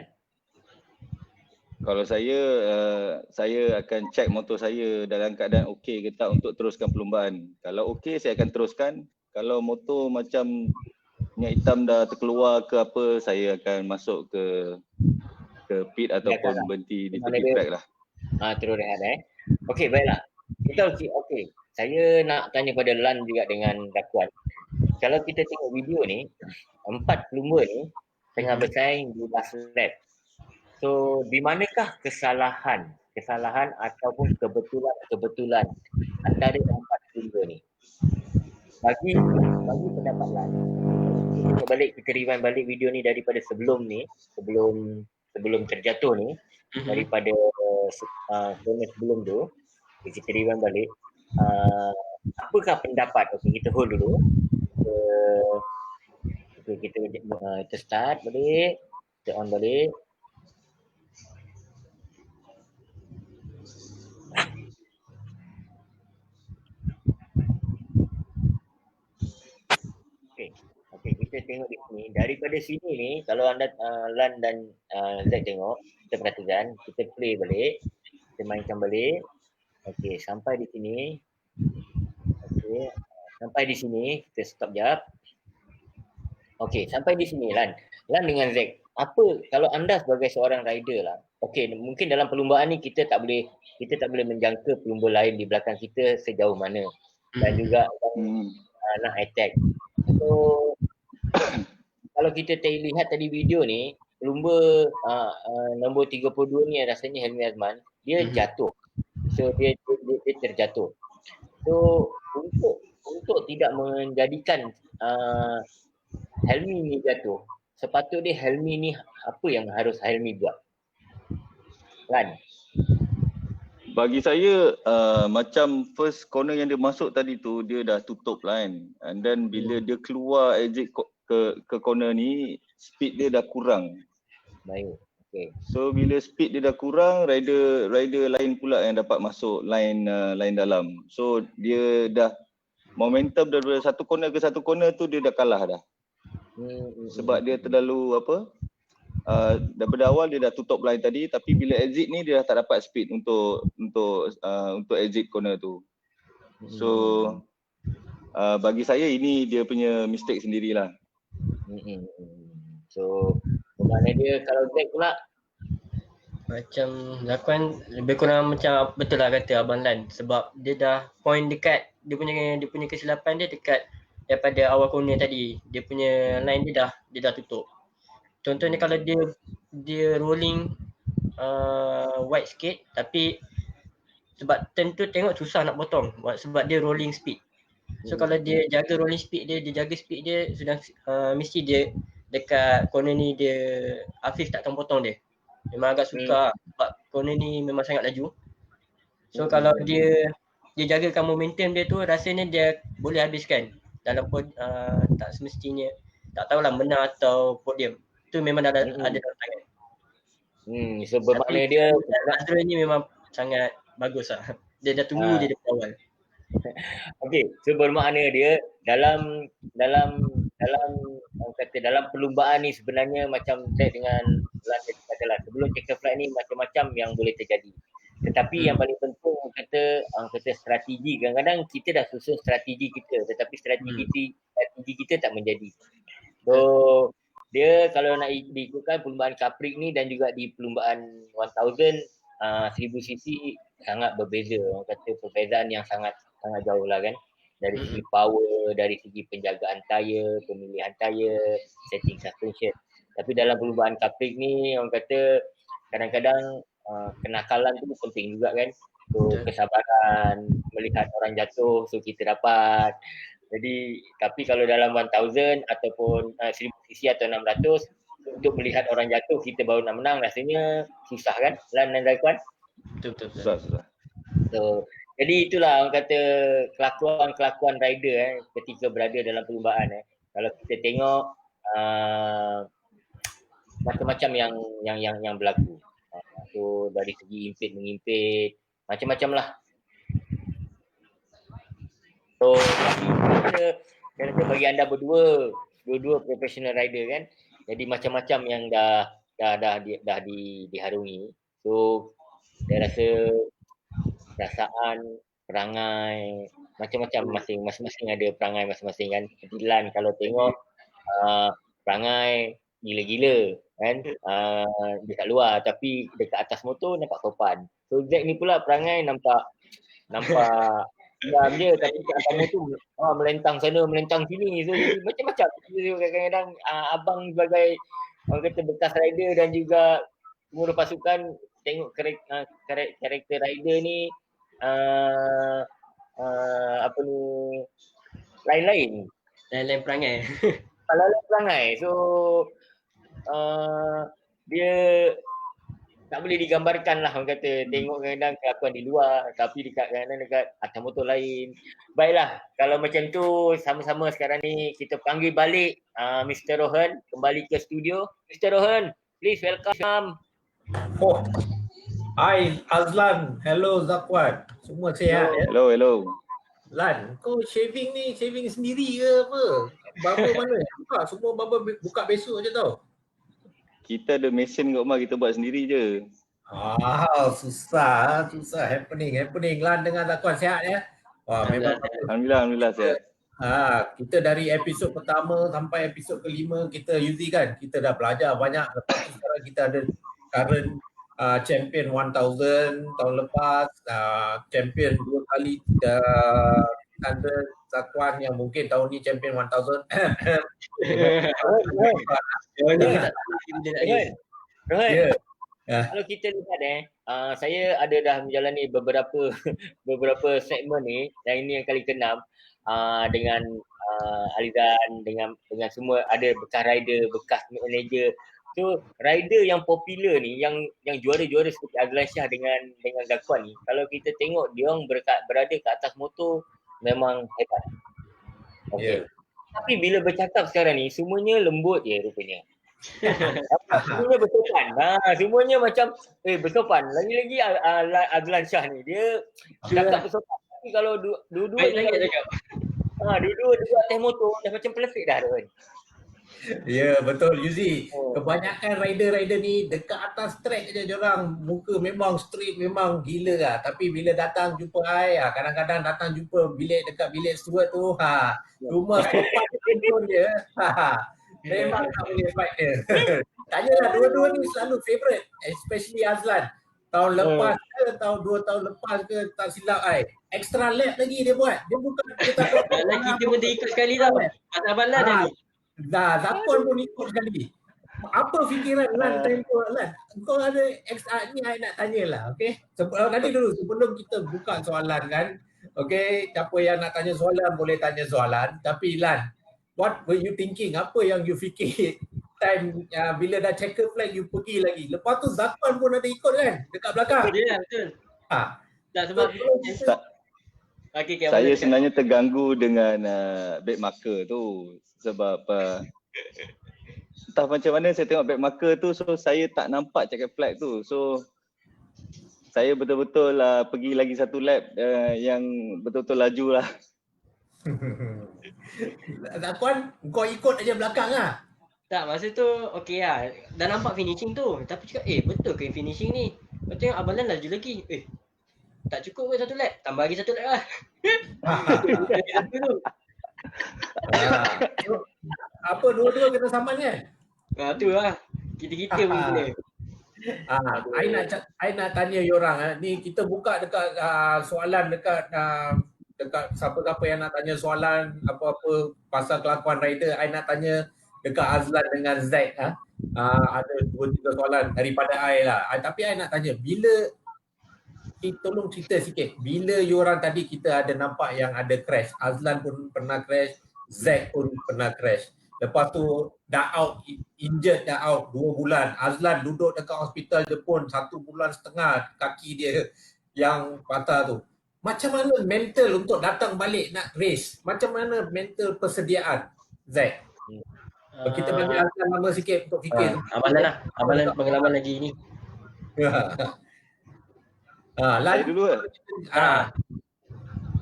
C: Kalau saya akan check motor saya dalam keadaan okey ke tak untuk teruskan perlumbaan. Kalau okey saya akan teruskan. Kalau motor macam minyak hitam dah terkeluar ke apa, saya akan masuk ke pit ataupun berhenti di tepi track lah.
B: Terus rehat Okey, baiklah. Kita okey. Saya nak tanya pada Lan juga dengan Dakuan. Kalau kita tengok video ni, 4 pelumba ni tengah bersaing di last lap. So, di manakah kesalahan ataupun kebetulan antara 4 pelumba ni? Bagi pendapat Lan, kita rewind balik video ni daripada sebelum terjatuh ni, daripada sebelum tu, kita rewind balik. Apakah pendapat? Okey, kita hold dulu. Kita start balik, kita on balik. Okey, kita tengok di sini. Daripada sini ni, kalau anda Lan dan Zack tengok, kita perhatikan, kita play balik, kita mainkan balik. Okey, sampai di sini. Okey, sampai di sini, kita stop jap. Okey, sampai di sini Lan dengan Zack. Apa kalau anda sebagai seorang rider lah. Okey, mungkin dalam perlumbaan ni kita tak boleh menjangka pelumba lain di belakang kita sejauh mana dan juga nak attack. So kalau kita lihat tadi video ni, pelumba nombor 32 ni rasanya Helmi Azman, dia jatuh. So dia terjatuh. So untuk tidak menjadikan Helmi ni jatuh, sepatutnya Helmi ni apa yang harus Helmi buat? Kan?
C: Bagi saya macam first corner yang dia masuk tadi tu dia dah tutup lah kan. And then bila dia keluar exit ke corner ni, speed dia dah kurang.
B: Baik. Okay.
C: So bila speed dia dah kurang, rider lain pula yang dapat masuk line dalam. So dia dah momentum daripada satu corner ke satu corner tu dia dah kalah dah. Sebab dia terlalu daripada awal dia dah tutup line tadi, tapi bila exit ni dia dah tak dapat speed untuk exit corner tu. So bagi saya ini dia punya mistake sendirilah.
B: So maknanya dia kalau Zack pula
D: macam Dakuan lebih kurang macam betul lah kata Abang Lan, sebab dia dah point dekat dia punya kesilapan dia dekat daripada awal corner tadi. Dia punya line dia dah tutup. Contohnya kalau dia rolling wide sikit, tapi sebab turn tu tengok susah nak potong sebab dia rolling speed. So kalau dia jaga rolling speed dia jaga speed dia sudah mesti dia dekat corner ni dia Hafiz takkan potong dia. Memang agak suka sebab corner ni memang sangat laju. So kalau dia jagakan momentum dia tu, rasanya dia boleh habiskan dalam tak semestinya, tak tahulah menang atau podium. Tu memang ada dalam tangan.
B: So bermakna dia
D: Azrul ni memang sangat bagus lah. Dia dah tunggu
B: Ah.
D: dia daripada awal.
B: Okey, so bermakna dia dalam orang kata dalam perlumbaan ni sebenarnya macam Zack dengan Lan tadi katalah sebelum checker flight ni macam-macam yang boleh terjadi. Tetapi yang paling penting orang kata strategi. Kadang-kadang kita dah susun strategi kita tetapi strategi kita tak menjadi. So dia kalau nak diikutkan perlumbaan Caprik ni dan juga di perlumbaan 1000 1000cc sangat berbeza. Orang kata perbezaan yang sangat jauh lah kan. Dari segi power, dari segi penjagaan tayar, pemilihan tayar, setting suspension. Tapi dalam perlumbaan Caprik ni orang kata kadang-kadang kenakalan tu penting juga kan. So kesabaran, melihat orang jatuh so kita dapat. Jadi tapi kalau dalam 1000 ataupun 1000cc atau 600 untuk melihat orang jatuh kita baru nak menang rasanya susah kan Lan dan Zaikuan.
D: Betul.
C: Susah.
B: So jadi itulah orang kata kelakuan rider ketika berada dalam perlumbaan Kalau kita tengok macam-macam yang berlaku. So dari segi impit macam-macam lah. So saya rasa bagi anda dua-dua professional rider kan. Jadi macam-macam yang dah diharungi. So saya rasa perasaan, perangai macam-macam masing-masing ada perangai masing-masing kan. Seperti Lan kalau tengok perangai gila-gila kan. Dekat luar tapi dekat atas motor nampak sopan. So Zack ni pula perangai nampak diam dia tapi kat atas motor melentang sana melentang sini. So jadi macam-macam. Kadang-kadang abang sebagai orang kata bekas rider dan juga pengurus pasukan tengok karakter rider ni lain-lain
D: perangai.
B: So dia tak boleh digambarkan lah orang kata tengok kadang-kadang kelakuan di luar tapi kadang-kadang dekat atas motor lain. Baiklah kalau macam tu sama-sama sekarang ni kita panggil balik Mr. Rohan kembali ke studio. Mr. Rohan, please welcome.
A: Oh. Hai Azlan, hello Zakuan. Semua sihat ya?
C: Hello.
A: Lan, kau shaving sendiri ke apa? Barber mana? Buka, semua barber buka besok je tau.
C: Kita ada mesin kat rumah, kita buat sendiri je.
A: Susah happening. Lan dengan Zakuan sihat ya? Wah, memang
C: Alhamdulillah sihat.
A: Kita dari episod pertama sampai episod kelima kita Yuzi kan, kita dah belajar banyak. Lepas tu sekarang kita ada current champion 1000 tahun lepas, champion 2 kali under Zakuan yang mungkin tahun ni champion 1000.
B: Rohan, kalau kita lihat saya ada dah menjalani beberapa segmen ni dan ini yang kali ke-6 dengan Alizan dengan semua ada bekas rider, bekas manager. So rider yang popular ni yang juara-juara seperti Azlan Shah dengan Zakuan ni kalau kita tengok dia orang berada ke atas motor memang hebat. Okey. Tapi bila bercakap sekarang ni semuanya lembut je rupanya. Semuanya bersopan. Semuanya macam bersopan. Lagi-lagi Azlan Shah ni dia cakap bersopan. Tapi kalau dua-dua atas motor dah macam pelefik dah tu kan.
A: Ya betul Yuzi. Kebanyakan rider ni dekat atas track je diorang muka memang straight, memang gila lah. Tapi bila datang jumpa kadang-kadang datang jumpa dekat bilik steward tu cuma sopan pun je. Memang tak boleh fight dia. Tanyalah dua-dua ni selalu favourite, especially Azlan. Tahun lepas ke, 2 tahun lepas ke tak silap extra lap lagi dia buat. Dia bukan kita
D: kita pun ikut sekali tau. Abang-abang dah ni.
A: Zakuan pun ikut sekali. Apa fikiran Lan tempoh Lan? Kau ada extra ni saya nak tanyalah, okey? Nanti dulu sebelum kita buka soalan kan. Okey, siapa yang nak tanya soalan boleh tanya soalan. Tapi Lan, what were you thinking? Apa yang you fikir time bila dah checker flag you pergi lagi? Lepas tu Zakuan pun ada ikut kan dekat belakang.
D: Ya, betul. Tak sebab
C: saya sebenarnya terganggu dengan back marker tu sebab entah macam mana saya tengok back marker tu so saya tak nampak checker flag tu. So saya betul-betul pergi lagi satu lap yang betul-betul laju lah.
A: Zakuan, kau ikut aja belakang lah.
D: Tak, masa tu okey lah. Dah nampak finishing tu. Tapi cakap, betul ke finishing ni? Lepas tu tengok Abang Lan laju lagi. Tak cukup ke satu lap? Tambah lagi satu lap lah. Lagi satu tu.
A: Apa dua-dua kena saman kan?
D: Tu lah. Kita-kita pun kena.
A: I nak tanya yorang ni kita buka dekat soalan dekat siapa-siapa yang nak tanya soalan apa-apa pasal kelakuan rider. I nak tanya dekat Azlan dengan Zaid ada 2-3 soalan daripada I lah. Tapi I nak tanya bila tolong cerita sikit bila yorang tadi kita ada nampak yang ada crash. Azlan pun pernah crash, Zaid pun pernah crash. Lepas tu dah out, injured dah out 2 bulan. Azlan duduk dekat hospital Jepun 1 bulan setengah kaki dia yang patah tu. Macam mana mental untuk datang balik nak race? Macam mana mental persediaan, Zaid? Kita bagi Azlan lama sikit untuk fikir.
D: Abang Lan lah. Abang Lan pengalaman lagi ni.
C: Saya dulu ke?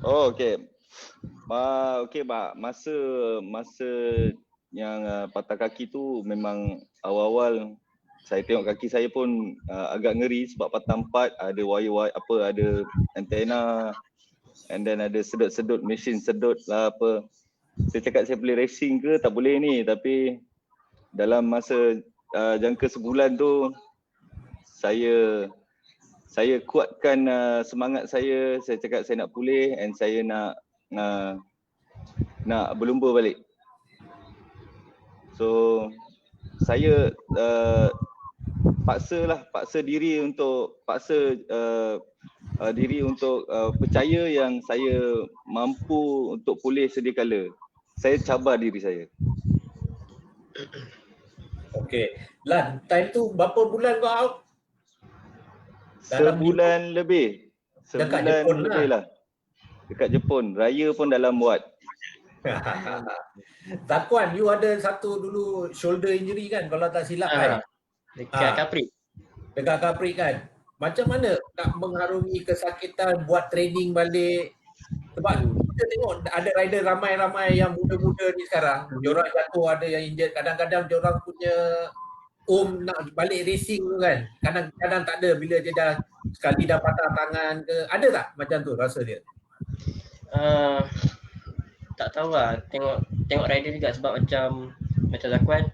C: Oh, okey. Okey, masa yang patah kaki tu memang awal-awal saya tengok kaki saya pun agak ngeri sebab patah 4, ada wire ada antena, and then ada sedut-sedut, mesin sedut lah apa. Saya cakap saya boleh racing ke tak boleh ni, tapi dalam masa jangka sebulan tu saya kuatkan semangat saya cakap saya nak pulih and saya nak berlumba balik. So saya paksa diri untuk percaya yang saya mampu untuk pulih sedia kala. Saya cabar diri saya.
A: Okey. Lan, time tu berapa bulan kau out?
C: Sebulan lebih.
A: Dekat
C: Sebulan
A: Jepun
C: lebih lah. Dekat Jepun. Raya pun dalam buat.
A: Zakuan, you ada satu dulu shoulder injury kan kalau tak silap kan?
D: Dekat Capri.
A: Dekat Capri kan? Macam mana nak mengharungi kesakitan, buat training balik? Sebab kita tengok ada rider ramai-ramai yang muda-muda ni sekarang, diorang jatuh, ada yang injured, kadang-kadang diorang punya nak balik racing tu kan, kadang-kadang tak ada bila dia dah sekali dah patah tangan ke, ada tak macam tu rasa dia?
D: Tak tahu lah, tengok rider juga sebab macam Zakuan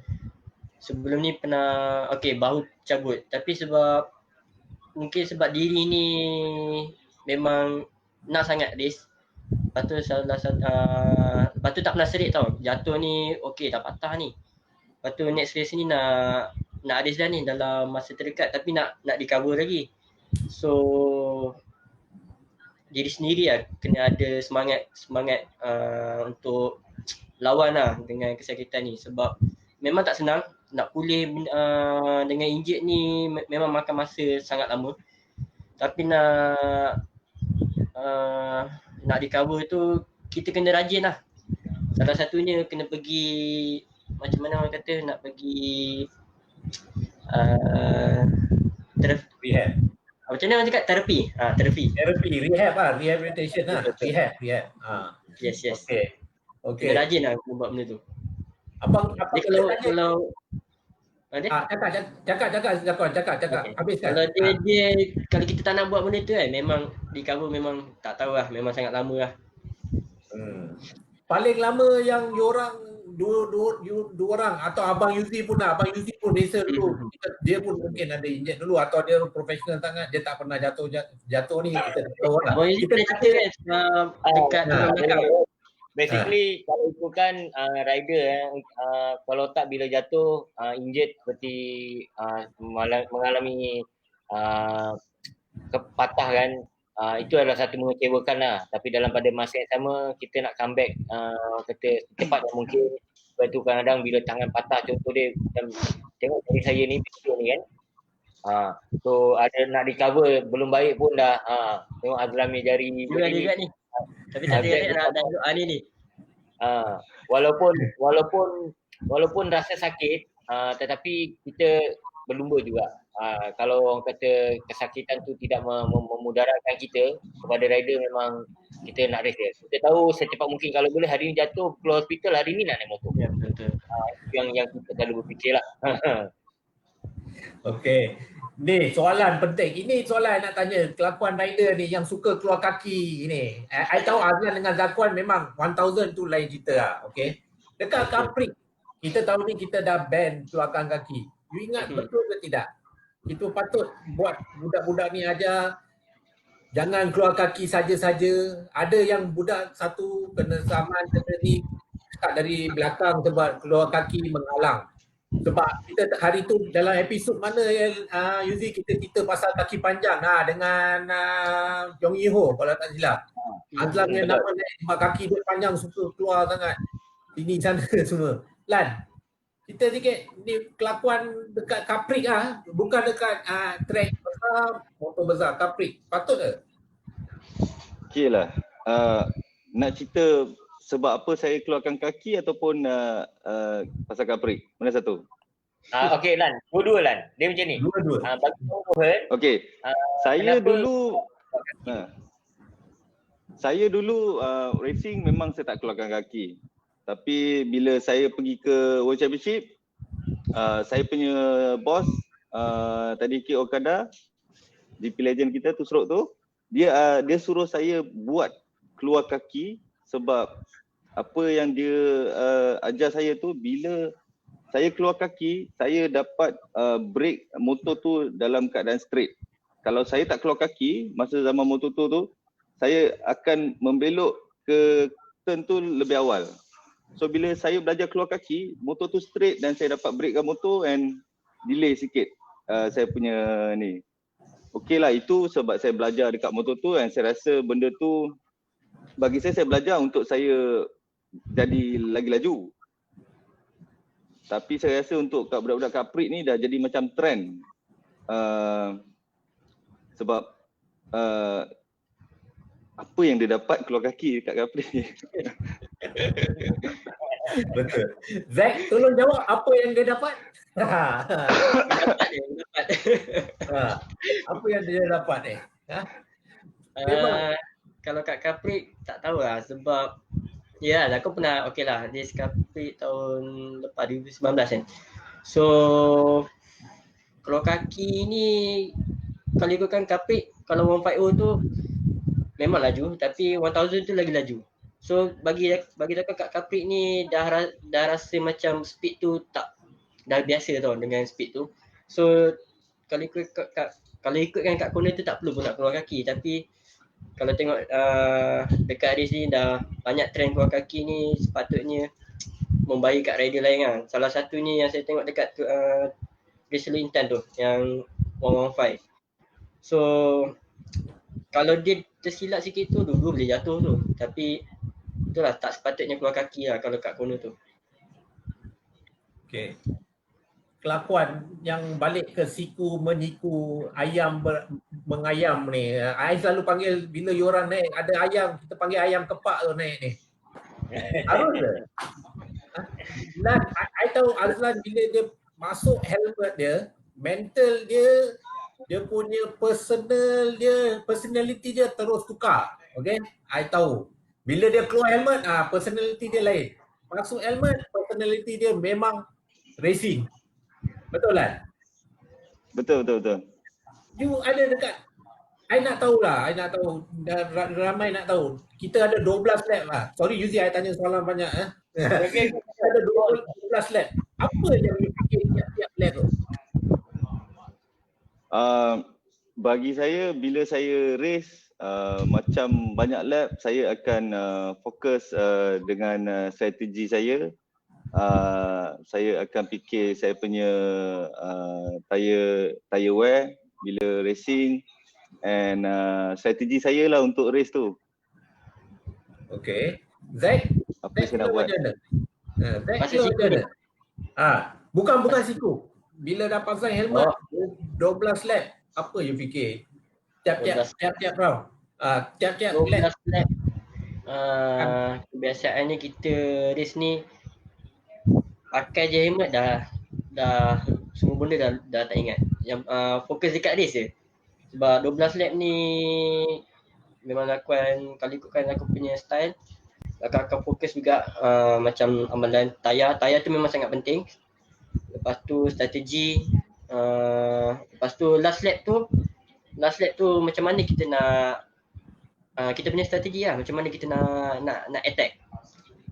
D: sebelum ni pernah bahu cabut, tapi mungkin sebab diri ni memang nak sangat race. Lepas tu lepas tu tak pernah serit tau, jatuh ni dah patah ni. Lepas tu next race ni nak race dah ni dalam masa terdekat, tapi nak recover lagi. So diri sendiri lah kena ada semangat untuk lawan lah dengan kesakitan ni, sebab memang tak senang nak pulih dengan injured ni, memang makan masa sangat lama. Tapi nak recover tu kita kena rajin lah. Salah satunya kena pergi, macam mana orang kata, nak pergi
A: Rehab.
D: Macam mana orang cakap? Terapi,
A: rehabilitation lah. Rehab.
D: Yes.
A: Okay.
D: Kena rajin lah buat benda tu.
A: Abang
D: Kalau
A: cakap. Habiskan.
D: Kalau kita tak nak buat benda tu kan, memang recover memang tak tahu lah, memang sangat lama lah.
A: Paling lama yang diorang dua orang atau Abang Yuzi pun racer dulu. Dia pun mungkin ada injet dulu atau dia profesional sangat, dia tak pernah jatuh ni, kita tahu lah.
D: Abang Yuzi pernah cerita kan dekat belakang.
B: Basically kalau ikutkan rider kalau tak bila jatuh injured seperti mengalami patah kan, itu adalah satu mengecewakan lah. Tapi dalam pada masa yang sama kita nak comeback kata cepat yang mungkin. Sebab tu kadang-kadang bila tangan patah, contoh dia macam tengok dari saya ni video ni kan, so ada nak recover belum baik pun dah tengok Azlan ni jari ni.
D: Tapi tak ada nak doa ni.
B: Walaupun rasa sakit, tetapi kita berlumba juga. Kalau orang kata kesakitan tu tidak memudaratkan kita, kepada rider memang kita nak race dia. Kita tahu secepat mungkin kalau boleh hari ni jatuh keluar hospital, hari ni nak naik motor.
D: Ya, betul.
B: Yang kita selalu berfikir lah.
A: Okey. Ni soalan penting. Ini soalan nak tanya kelakuan rider ni yang suka keluar kaki ni. I tahu Azlan dengan Zakuan memang 1000 tu lain cerita lah. Okey. Dekat Capri, kita tahu ni kita dah ban keluarkan kaki. You ingat betul ke tidak? Itu patut buat budak-budak ni ajar jangan keluar kaki saja-saja. Ada yang budak satu kena saman, kena ni start dari belakang sebab keluar kaki menghalang. Sebab kita hari tu dalam episod mana yang Yuzi kita pasal kaki panjang dengan Jong Yi Ho kalau tak silap. Azlan yang nama naik sebab kaki dia panjang suka keluar sangat. Sini sana semua. Lan, kita ni kelakuan dekat Capri bukan dekat track besar, motor besar Capri. Patut ke?
C: Okey lah. Nak cerita sebab apa saya keluarkan kaki ataupun pasal Capri? Mana satu?
B: Okey Lan, dua-dua Lan. Dia macam ni.
A: Dua-dua.
B: Bagi Rohan.
C: Okey. Saya
B: kenapa-
C: dulu racing memang saya tak keluarkan kaki. Tapi bila saya pergi ke World Championship, saya punya bos Tadiki Okada, GP Legend kita tu Serok tu, dia suruh saya buat keluar kaki sebab apa yang dia ajar saya tu, bila saya keluar kaki, saya dapat brake motor tu dalam keadaan straight. Kalau saya tak keluar kaki masa zaman motor tu, saya akan membelok ke turn tu lebih awal. So bila saya belajar keluar kaki, motor tu straight dan saya dapat brakekan motor and delay sikit saya punya ni. Okey lah, itu sebab saya belajar dekat motor tu dan saya rasa benda tu bagi saya belajar untuk saya jadi lagi laju. Tapi saya rasa untuk kat budak-budak Capri ni dah jadi macam trend. Sebab apa yang dia dapat keluar kaki dekat Capri.
A: Betul. Zack, tolong jawab apa yang dia dapat.
D: Dapat.
A: Apa yang dia dapat ni? Memang.
D: Kalau kat Capri tak tahu lah sebab ya lah, aku pernah race Capri tahun lepas 2019 kan. So keluar kaki ni kalau ikutkan Capri, kalau 150 tu memang laju tapi 1000 tu lagi laju. So bagi aku kat Capri ni dah rasa macam speed tu dah biasa tau dengan speed tu. So kalau ikutkan kat corner tu tak perlu pun nak keluar kaki, tapi kalau tengok dekat race ni dah banyak trend keluar kaki ni, sepatutnya membaik kat rider lain kan. Salah satunya yang saya tengok dekat race Intan tu yang 115. So kalau dia tersilap sikit tu dulu boleh jatuh tu, tapi itulah tak sepatutnya keluar kaki lah kalau kat corner tu.
A: Okey. Kelakuan yang balik ke siku menyiku ayam mengayam ni. I selalu panggil bila you orang naik ada ayam, kita panggil ayam kepak tu naik ni. Harus ke? Dan I tahu Azlan bila dia masuk helmet dia, mental dia, dia punya personality dia terus tukar. Okay? I tahu. Bila dia keluar helmet, personality dia lain. Masuk helmet, personality dia memang racing. Betul kan?
C: Betul.
A: You ada dekat, I nak tahu. Ramai nak tahu. Kita ada 12 lap lah. Sorry Yuzi, I tanya soalan banyak.
B: Okay.
A: Kita ada 12 lap. Apa yang you fikir tiap-tiap lap tu?
C: Bagi saya, bila saya race macam banyak lap, saya akan fokus dengan strategi saya. Saya akan fikir saya punya tire wear bila racing and strategi saya lah untuk race tu.
A: Okay. Zack,
C: Apa saya nak buat?
A: Zack
D: Pasal siku
A: macam mana? Bukan siku. Bila dah pasang helmet 12 lap, apa you fikir? Tiap-tiap round. Tiap-tiap
D: 12
A: lap.
D: lap. Kebiasaannya kita race ni pakai je helmet dah semua benda dah tak ingat. Yang fokus dekat race je. Sebab 12 lap ni memang kalau ikutkan aku punya style, akan fokus juga macam amalan tayar tu memang sangat penting. Lepas tu strategi, lepas tu last lap tu macam mana kita nak kita punya strategi lah, macam mana kita nak attack.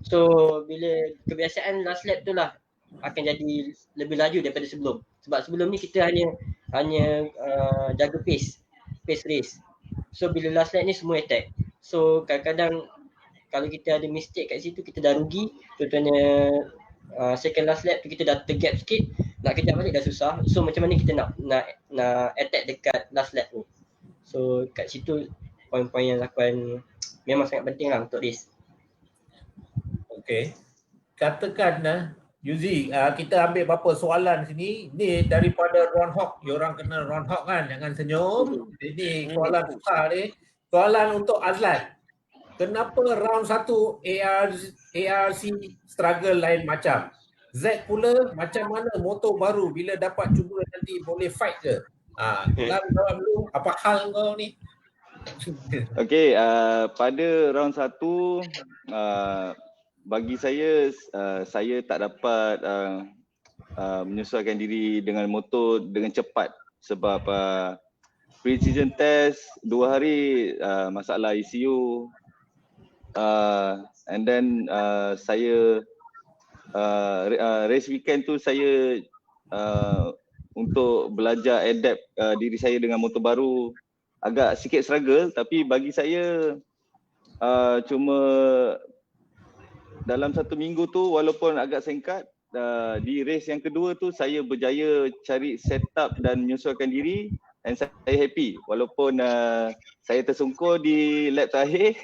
D: So bila kebiasaan last lap tu lah akan jadi lebih laju daripada sebelum. Sebab sebelum ni kita hanya jaga pace race. So bila last lap ni semua attack. So kadang-kadang kalau kita ada mistake kat situ kita dah rugi. Contohnya second last lap tu kita dah tergap sikit, nak kejar balik dah susah. So macam mana kita nak attack dekat last lap tu. So kat situ poin-poin yang lakukan memang sangat penting lah untuk race.
A: Okey. Katakan Yuzi, kita ambil beberapa soalan sini. Ni daripada Ron Hawk. You orang kena Ron Hawk kan, jangan senyum. Ini soalan susah ni. Soalan untuk Azlan. Kenapa round 1 ARC struggle lain macam? Z pula macam mana motor baru bila dapat cuba nanti boleh fight ke? Azlan jawab dulu, apa hal kau ni?
C: Okey, pada round 1 bagi saya tak dapat menyesuaikan diri dengan motor dengan cepat sebab pre-season test 2 hari masalah ECU, and then saya race weekend tu saya untuk belajar adapt diri saya dengan motor baru agak sikit struggle, tapi bagi saya cuma dalam 1 minggu tu walaupun agak singkat, di race yang kedua tu saya berjaya cari setup dan menyesuaikan diri, dan saya happy walaupun saya tersungkur di lap terakhir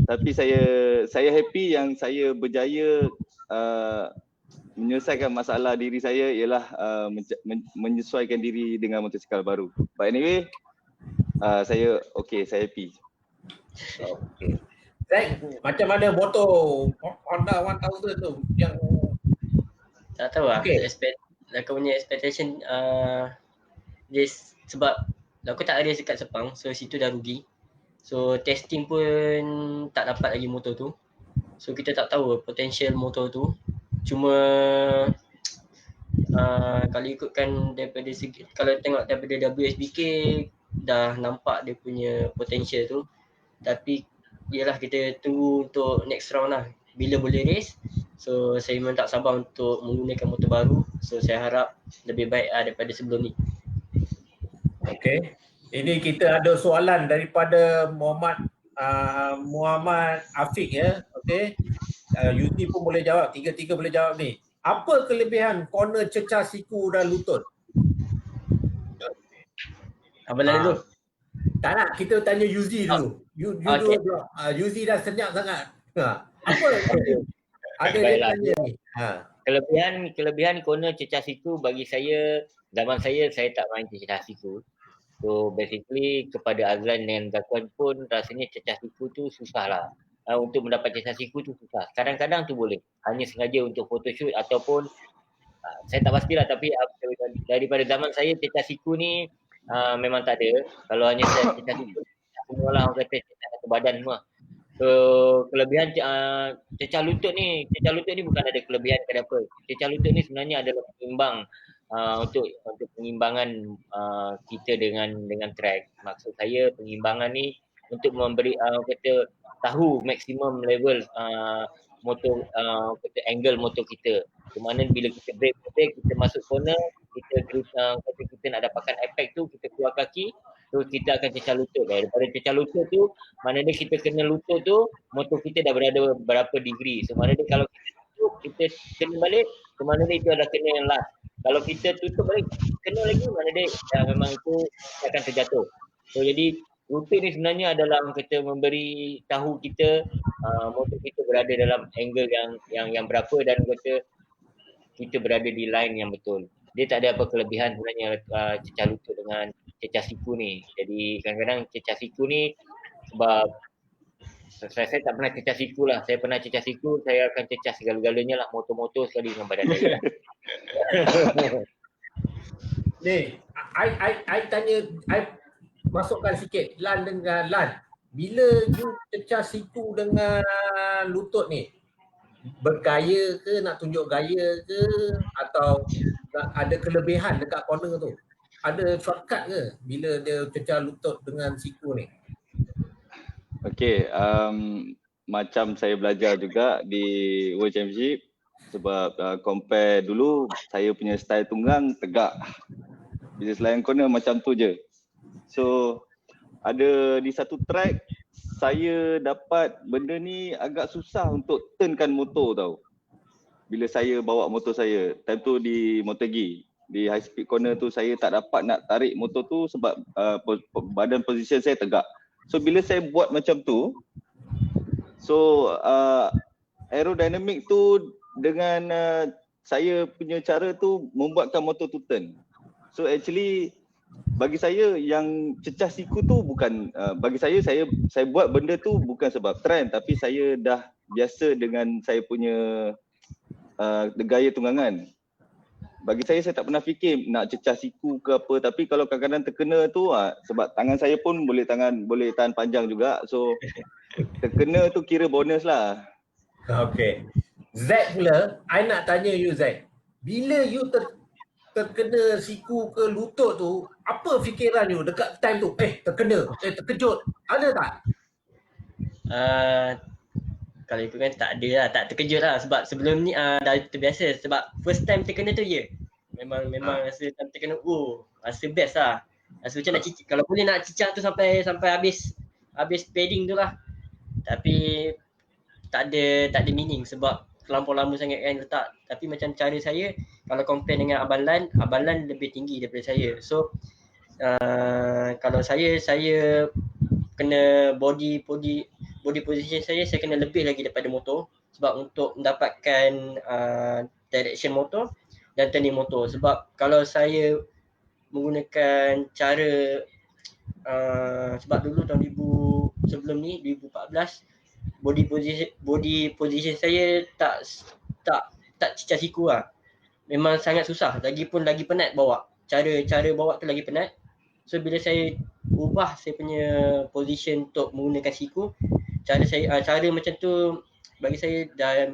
C: tapi saya happy yang saya berjaya menyelesaikan masalah diri saya ialah menyesuaikan diri dengan motosikal baru. But anyway, saya happy.
A: Okey. Zack, macam mana motor Honda 1000 tu yang
D: Tak tahu lah.
A: Okay.
D: Aku punya expectation race, sebab aku tak race dekat Sepang, so situ dah rugi. So testing pun tak dapat lagi motor tu. So kita tak tahu potential motor tu. Cuma kalau ikutkan daripada segi, kalau tengok daripada WSBK dah nampak dia punya potential tu. Tapi yalah, kita tunggu untuk next round lah, bila boleh race. So saya memang tak sabar untuk menggunakan motor baru. So saya harap lebih baik daripada sebelum ni.
A: Okey. Ini kita ada soalan daripada Muhammad Afiq ya. Okey. Yuzi pun boleh jawab, tiga-tiga boleh jawab ni. Apa kelebihan corner cecah siku dan lutut?
D: Abang dulu.
A: Tak nak, kita tanya Yuzi dulu. You
D: Okay.
A: dulu. Yuzi dah senyap sangat. Apa? Ada dia
B: Baiklah.
A: tanya ni.
B: Kelebihan corner cecah siku bagi saya, zaman saya tak main cecah siku. So basically kepada Azlan dan Zakuan pun rasanya cecah siku tu susah lah. Untuk mendapat cecah siku tu susah. Kadang-kadang tu boleh. Hanya sengaja untuk photoshoot ataupun saya tak pastilah, tapi daripada zaman saya cecah siku ni memang tak ada. Kalau hanya cecah siku, semua lah orang kata cecah satu badan semua. So kelebihan cecah lutut ni bukan ada kelebihan kenapa. Cecah lutut ni sebenarnya adalah pengimbang untuk pengimbangan kita dengan track. Maksud saya pengimbangan ni untuk memberi kata tahu maksimum level motor angle motor kita. Di mana bila kita brake kita masuk corner, kita nak dapatkan impact tu, kita keluar kaki, so kita akan cecah lutut. Daripada cecah lutut tu, mana dia kita kena lutut tu, motor kita dah berada berapa degree. So mana dia kalau kita tutup, kita kena balik, so mana dia itu adalah kena yang last. Kalau kita tutup balik, kena lagi, mana dia memang itu akan terjatuh. So jadi lutut ni sebenarnya adalah kita memberi tahu kita motor kita berada dalam angle yang berapa, dan kita berada di line yang betul. Dia tak ada apa kelebihan sebenarnya cecah lutut dengan cecah siku ni. Jadi kadang-kadang cecah siku ni sebab Saya tak pernah cecah siku lah. Saya pernah cecah siku, saya akan cecah segala-galanya lah. Motor-motor sekali dengan badan saya.
A: Ni, I tanya, I masukkan sikit Lan dengan Lan. Bila you cecah siku dengan lutut ni, bergaya ke, nak tunjuk gaya ke, atau ada kelebihan dekat corner tu? Ada shortcut ke bila dia cecah lutut dengan siku ni?
C: Okay, macam saya belajar juga di World Championship, sebab compare dulu saya punya style tunggang tegak. Bila selain corner macam tu je. So ada di satu track saya dapat benda ni agak susah untuk turnkan motor tau. Bila saya bawa motor saya, time tu di MotoGP, di high speed corner tu saya tak dapat nak tarik motor tu sebab badan position saya tegak. So bila saya buat macam tu, so aerodynamic tu dengan saya punya cara tu membuatkan motor tu turn. So actually bagi saya yang cecah siku tu bukan bagi saya buat benda tu bukan sebab trend, tapi saya dah biasa dengan saya punya gaya tunggangan. Bagi saya tak pernah fikir nak cecah siku ke apa, tapi kalau kadang-kadang terkena tu sebab tangan saya pun boleh tahan panjang juga, so terkena tu kira bonus lah.
A: Okay. Zack pula, I nak tanya you Zack. Bila you terkena siku ke lutut tu, apa fikiran you dekat time tu? Terkena, terkejut. Ada tak?
D: Kalau ikutkan tak ada lah, tak terkejut lah sebab sebelum ni dah terbiasa sebab first time terkena tu je. Memang rasa time terkena, rasa best lah. Rasa macam nak cicak, kalau boleh nak cicak tu sampai habis padding tu lah. Tapi tak ada meaning sebab terlampau lama sangat kan letak. Tapi macam cara saya, kalau compare dengan Abang Lan lebih tinggi daripada saya. So kalau saya kena body position saya kena lebih lagi daripada motor sebab untuk mendapatkan direction motor dan turning motor. Sebab kalau saya menggunakan cara sebab dulu tahun 2000 sebelum ni 2014 body position saya tak cecah siku lah. Memang sangat susah, lagi penat bawa. Cara bawa tu lagi penat. So bila saya ubah saya punya position untuk menggunakan siku, cara macam tu bagi saya dah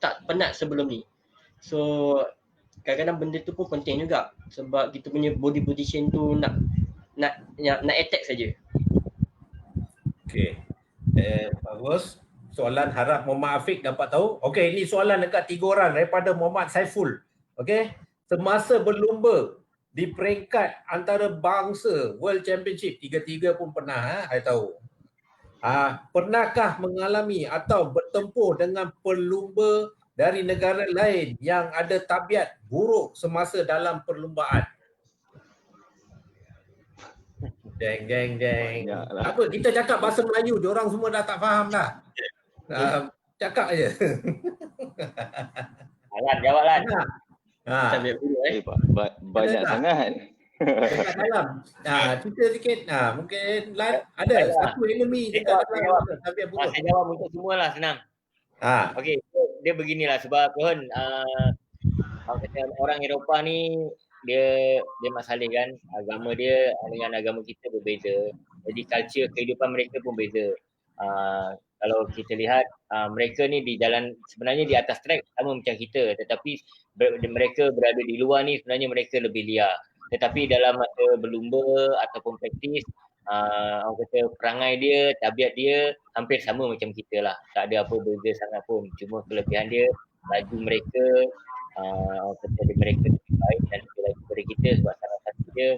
D: tak penat sebelum ni. So kadang-kadang benda tu pun penting juga sebab kita punya body position tu nak attack saja.
A: Okay. Bagus. Soalan harap Muhammad Afiq dapat tahu. Okey, ini soalan dekat 3 orang daripada Muhammad Saiful. Okey. Semasa berlumba di peringkat antara bangsa World Championship, 3 pun pernah, saya tahu. Pernahkah mengalami atau bertempur dengan pelumba dari negara lain yang ada tabiat buruk semasa dalam perlumbaan? Jeng. Apa, kita cakap bahasa Melayu, diorang semua dah tak faham dah. Cakap aje.
B: Lan, jawab Lan.
C: Banyak sangat.
A: Dekat dalam. Cerita sikit. Mungkin Lan ada satu enemy dekat dalam tabiat buruk.
B: Saya jawab untuk semua lah, senang. Okey, dia beginilah sebab orang Eropah ni dia Mat Saleh kan, agama dia dengan agama kita berbeza. Jadi culture kehidupan mereka pun beza. Kalau kita lihat mereka ni di jalan sebenarnya di atas track sama macam kita, tetapi mereka berada di luar ni sebenarnya mereka lebih liar. Tetapi dalam masa berlumba ataupun praktis, orang kata perangai dia, tabiat dia hampir sama macam kita lah. Tak ada apa beza sangat pun. Cuma kelebihan dia, laju mereka, orang kata mereka lebih baik dan lebih laju daripada kita sebab salah satu dia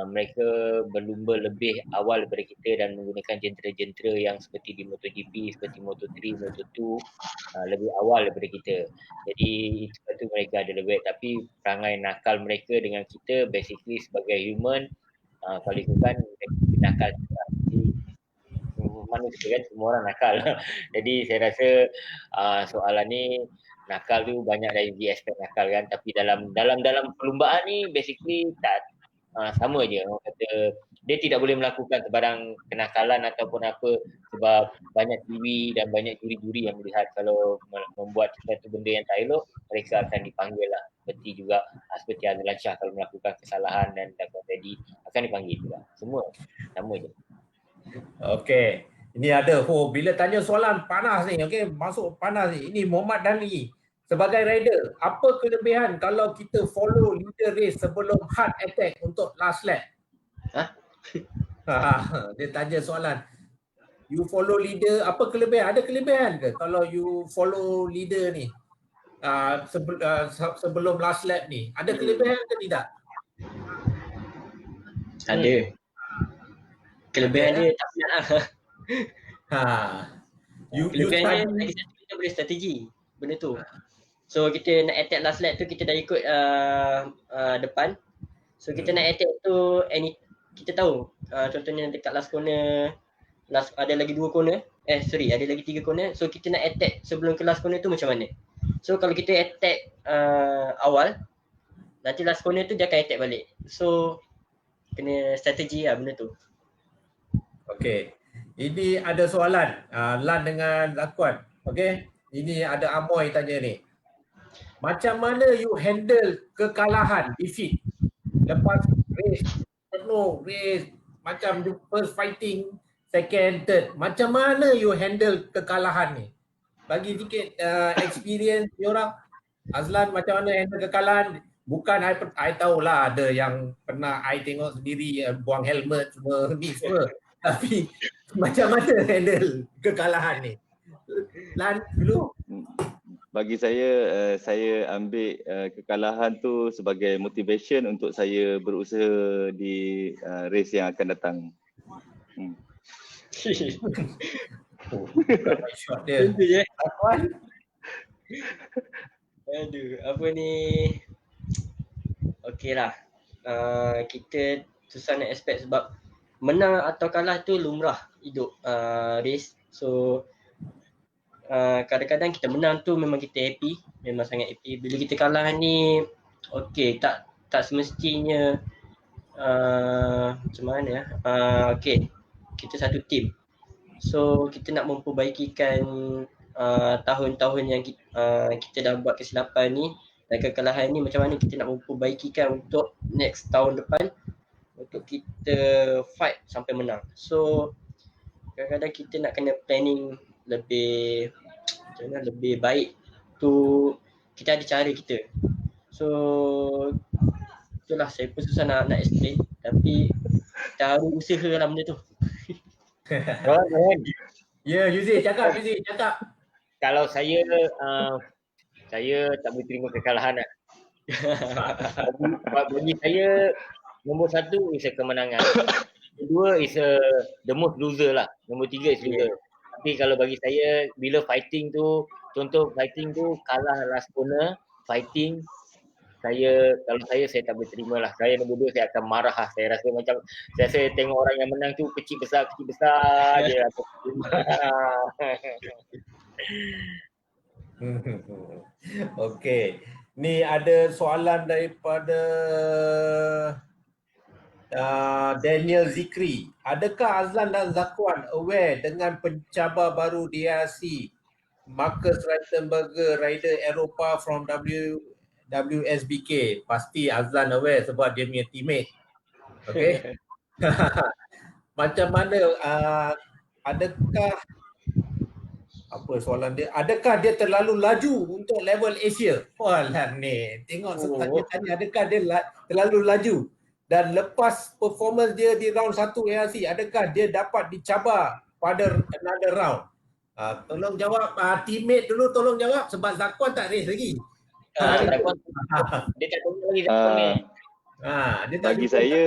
B: mereka berlumba lebih awal daripada kita dan menggunakan jentera-jentera yang seperti di MotoGP, seperti Moto3, Moto2 lebih awal daripada kita. Jadi itu mereka ada lebih baik, tapi perangai nakal mereka dengan kita basically sebagai human, kalau ikutkan mereka lebih nakal juga. Jadi manusia kan semua orang nakal. Jadi saya rasa soalan ni nakal tu banyak dari segi aspek nakal kan, tapi dalam perlumbaan ni basically tak sama je. Orang kata dia tidak boleh melakukan sebarang kenakalan ataupun apa, sebab banyak TV dan banyak juri-juri yang melihat kalau membuat sesuatu benda yang tak elok, mereka akan dipanggil lah. Seperti juga seperti Azlan Shah kalau melakukan kesalahan dan dapat jadi akan dipanggil juga. Semua sama je.
A: Okey. Ini ada bila tanya soalan panas ni, okey, masuk panas ni. Ini Muhammad Dani. Sebagai rider, apa kelebihan kalau kita follow leader race sebelum hard attack untuk last lap? Dia tanya soalan. You follow leader, apa kelebihan? Ada kelebihan ke kalau you follow leader ni? Sebelum last lap ni. Ada kelebihan ke tidak?
D: Ada. Kelebihan dia tak banyak lah.
A: You
D: Kelebihan dia
A: study.
D: lagi satu, kita boleh strategi benda tu. So kita nak attack last lap tu, kita dah ikut depan. So kita nak attack tu, kita tahu contohnya dekat last corner, ada lagi 2 corner, ada lagi 3 corner. So kita nak attack sebelum ke last corner tu macam mana. So kalau kita attack awal, nanti last corner tu dia akan attack balik. So kena strategi lah benda tu.
A: Okey. Ini ada soalan Lan dengan Zakuan. Okey. Ini ada Amoy tanya ni. Macam mana you handle kekalahan, defeat? Lepas race, penuh race, macam the first fighting, second, third. Macam mana you handle kekalahan ni? Bagi sikit experience diorang. Azlan macam mana handle kekalahan? Bukan I tahulah ada yang pernah I tengok sendiri buang helmet semua ni semua. Tapi macam mana handle kekalahan ni? Lan dulu.
C: Bagi saya ambil kekalahan tu sebagai motivation untuk saya berusaha di race yang akan datang.
A: Shot dia.
D: Itu je.
A: Zakuan?
D: Aduh, apa ni? Okey lah. Kita susah nak expect sebab menang atau kalah tu lumrah hidup race. So kadang-kadang kita menang tu memang kita happy, memang sangat happy. Bila kita kalah ni, okey, tak semestinya macam mana ya. Okey, kita satu team. So kita nak memperbaikikan tahun-tahun yang kita dah buat kesilapan ni dan kekalahan ni, macam mana kita nak memperbaikikan untuk next tahun depan untuk kita fight sampai menang. So kadang-kadang kita nak kena planning lebih baik tu, kita ada cara kita. So itulah, saya pun susah nak explain, tapi kita harus usaha lah benda tu.
A: Ya, Yuzi cakap.
B: Kalau saya tak boleh terima kekalahan lah. Bagi saya, nombor 1 is kemenangan. Kedua is the most loser lah. Nombor 3 is loser. Tapi kalau bagi saya, bila fighting tu, contoh fighting tu kalah last corner, fighting, kalau saya tak boleh terima lah. Saya nombor 2, saya akan marah lah. Saya rasa macam, saya tengok orang yang menang tu kecil besar je.
A: Okey. Ni ada soalan daripada Daniel Zikri. Adakah Azlan dan Zakuan aware dengan pencabar baru DRC, Marcus Reitenberger, rider Eropa from WSBK? Pasti Azlan aware sebab dia punya teammate. Okey. Macam mana adakah apa soalan dia? Adakah dia terlalu laju untuk level Asia? Walah ni, tengok tanya adakah dia terlalu laju? Dan lepas performance dia di round 1 ARC, adakah dia dapat dicabar pada another round? Tolong jawab, teammate dulu tolong jawab sebab Zakuan tak race lagi.
B: Dia tak tahu lagi Zakuan ni.
C: Bagi saya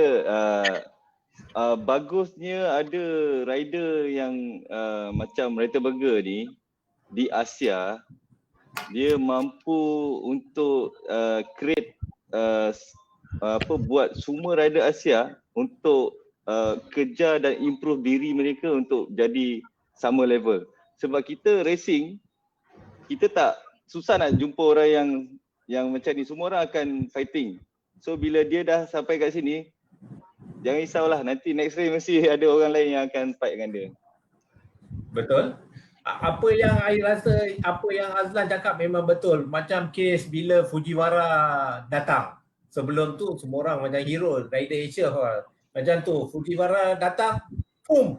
C: bagusnya ada rider yang macam Reitenberger ni di Asia, dia mampu untuk create buat semua rider Asia untuk kejar dan improve diri mereka untuk jadi sama level. Sebab kita racing, kita tak susah nak jumpa orang yang macam ni. Semua orang akan fighting. So bila dia dah sampai kat sini, jangan risaulah, nanti next race mesti ada orang lain yang akan fight dengan dia.
A: Betul. Apa yang I rasa, apa yang Azlan cakap memang betul. Macam kes bila Fujiwara datang. Sebelum tu semua orang macam hero, Rider Asia. Macam tu, Fujiwara datang, boom.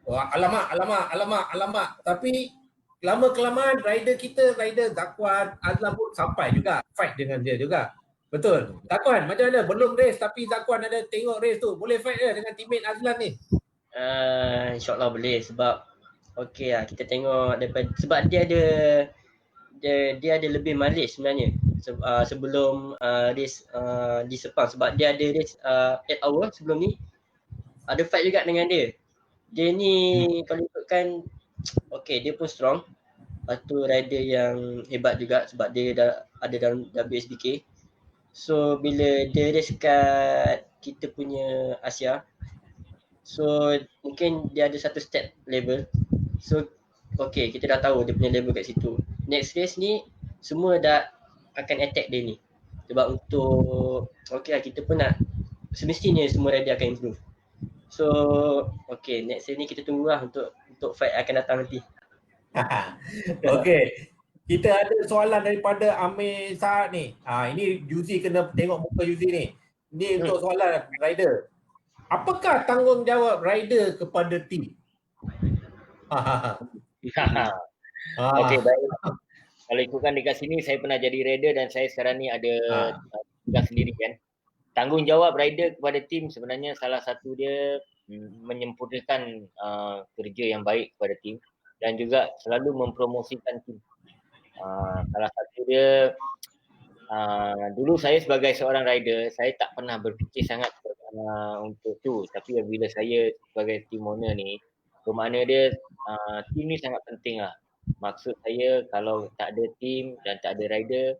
A: Wah, alamak. Tapi lama-kelamaan rider kita, rider Zakwan, Azlan pun sampai juga fight dengan dia juga. Betul. Zakwan, macam mana? Belum race tapi Zakwan ada tengok race tu. Boleh fight dia dengan teammate Azlan ni?
D: InsyaAllah boleh sebab okey lah kita tengok daripada sebab dia ada lebih mileage sebenarnya sebelum race di Sepang sebab dia ada race 8 hour sebelum ni ada fight juga dengan dia. Dia ni kalau ikutkan okey dia pun strong. Lepas tu rider yang hebat juga sebab dia dah ada dalam WSBK. So bila dia race kat kita punya Asia, so mungkin dia ada satu step level. So okay, kita dah tahu dia punya level kat situ. Next race ni semua dah akan attack dia ni. Sebab untuk okay lah, kita pun nak semestinya semua rider akan improve. So okay, next race ni kita tunggulah untuk fight akan datang nanti.
A: Okey. Kita ada soalan daripada Amir Saad ni. Ini Yuzi kena tengok muka Yuzi ni. Ini untuk soalan rider. Apakah tanggungjawab rider kepada tim?
B: Okey, baik. Kalau ikutkan dekat sini, saya pernah jadi rider dan saya sekarang ni ada tugas sendiri kan. Tanggungjawab rider kepada tim sebenarnya salah satu dia menyempurnakan kerja yang baik kepada tim dan juga selalu mempromosikan tim. Salah satu dia dulu saya sebagai seorang rider, saya tak pernah berfikir sangat untuk tu. Tapi bila saya sebagai team owner ni, bermakna dia tim ni sangat penting lah. Maksud saya kalau tak ada tim dan tak ada rider,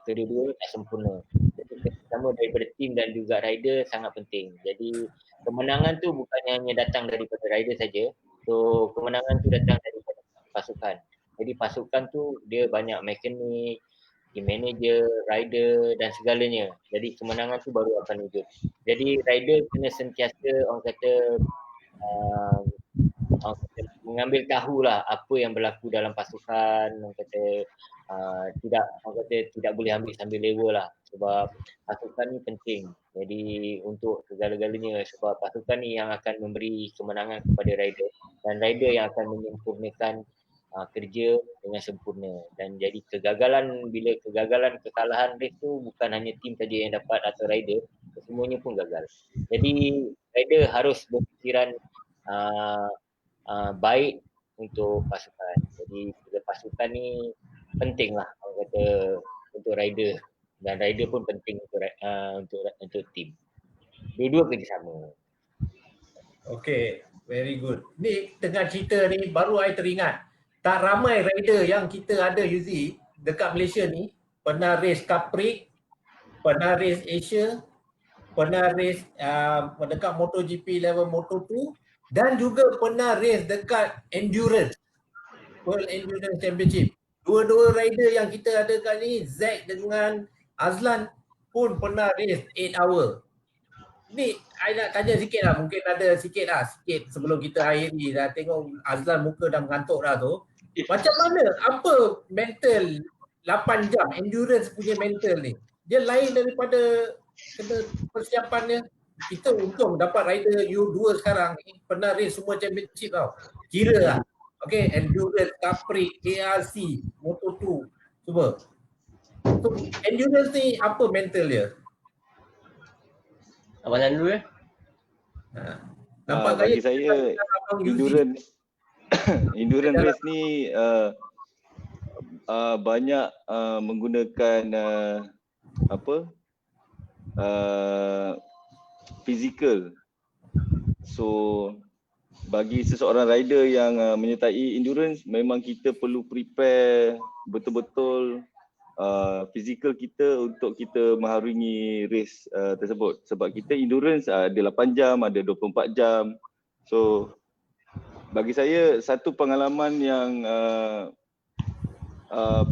B: kedua-dua tak sempurna. Jadi kerjasama daripada tim dan juga rider sangat penting. Jadi kemenangan tu bukan hanya datang daripada rider saja. So kemenangan tu datang daripada pasukan. Jadi pasukan tu dia banyak mekanik, team manager, rider dan segalanya. Jadi kemenangan tu baru akan wujud. Jadi rider kena sentiasa orang kata mengambil tahulah apa yang berlaku dalam pasukan. Orang kata tidak boleh ambil sambil lewa lah sebab pasukan ni penting. Jadi untuk segala-galanya sebab pasukan ni yang akan memberi kemenangan kepada rider dan rider yang akan menyempurnakan kerja dengan sempurna. Dan jadi bila kekalahan race tu bukan hanya tim saja yang dapat atau rider, semuanya pun gagal. Jadi rider harus berfikiran baik untuk pasukan. Jadi pasukan ni penting lah orang kata untuk rider dan rider pun penting untuk tim. Dua-dua kerjasama.
A: Okay, very good. Ni tengah cerita ni baru I teringat. Tak ramai rider yang kita ada Yuzi dekat Malaysia ni pernah race Capri, pernah race Asia, pernah race dekat MotoGP level Moto2 dan juga pernah race dekat Endurance, World Endurance Championship. Dua-dua rider yang kita ada kat ni, Zack dengan Azlan pun pernah race 8 hour. Ni I nak tanya sikit lah, mungkin ada sikit sebelum kita akhiri dah. Tengok Azlan muka dah mengantuk dah tu. Macam mana, apa mental 8 jam endurance punya mental ni? Dia lain daripada persiapannya. Kita untung dapat rider U2 sekarang pernah race semua championship tau. Kira lah. Okay, endurance, Capri, ARC, Moto2 semua. So endurance ni apa mental dia?
D: Abang dulu
A: Nampak
C: bagi saya endurance race ni banyak menggunakan fizikal. So bagi seseorang rider yang menyertai endurance, memang kita perlu prepare betul-betul fizikal kita untuk kita mengharungi race tersebut. Sebab kita endurance ada 8 jam, ada 24 jam. So bagi saya satu pengalaman yang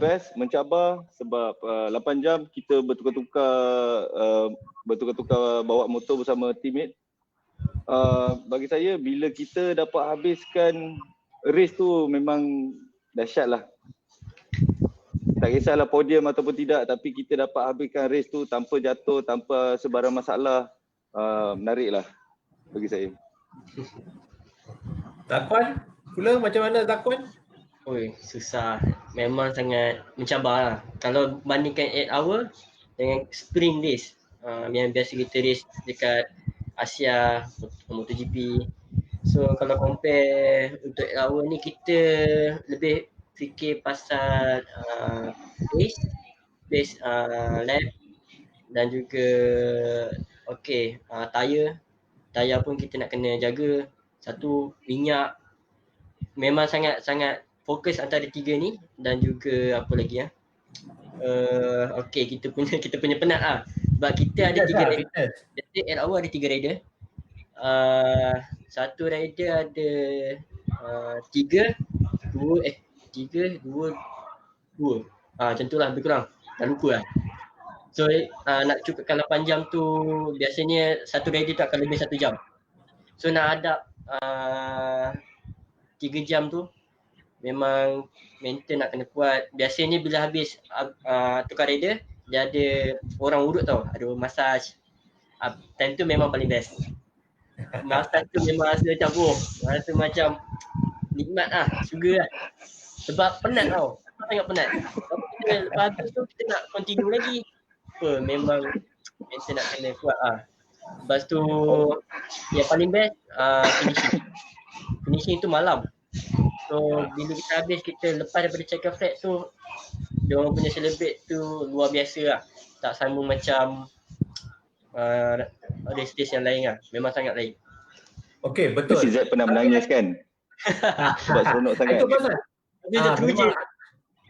C: best mencabar sebab 8 jam kita bertukar-tukar bawa motor bersama teammate. Bagi saya bila kita dapat habiskan race tu memang dahsyat lah. Tak kisahlah podium ataupun tidak, tapi kita dapat habiskan race tu tanpa jatuh, tanpa sebarang masalah. Menarik lah bagi saya.
A: Zakwan, pula macam mana Zakwan?
D: Oi, susah. Memang sangat mencabar lah. Kalau bandingkan 8 hour dengan sprint race, yang biasa kita race dekat Asia, MotoGP. So kalau compare untuk 8 hour ni, kita lebih fikir pasal pace lap dan juga tayar pun kita nak kena jaga. Satu, minyak. Memang sangat fokus antara tiga ni, dan juga apa lagi kita punya penat lah. Sebab kita ada 3 rider. Jadi 8 hour ada 3 rider. Satu rider ada 3, 2. Macam tu lah, lebih kurang. Dah lupa lah. So nak cukupkan 8 jam tu, biasanya satu rider tu akan lebih 1 jam. So nak hadap 3 jam tu memang mental nak kena kuat. Biasanya bila habis tukar rider, dia ada orang urut tau, ada massage. Time tu memang paling best. Massage tu memang rasa macam rasa macam nikmat lah, sugar lah. Sebab penat tau, sangat penat. Lepas tu kita nak continue lagi. Memang mental nak kena kuat lah. Lepas tu yang paling best finishing tu malam. So bila kita habis, kita lepas daripada checker flag tu, diorang punya celebrate tu luar biasa lah. Tak sama macam race yang lain lah. Memang sangat lain.
A: Okey, betul.
C: Si Z pernah menangis kan? Sebab seronok sangat.
A: Itu pasal.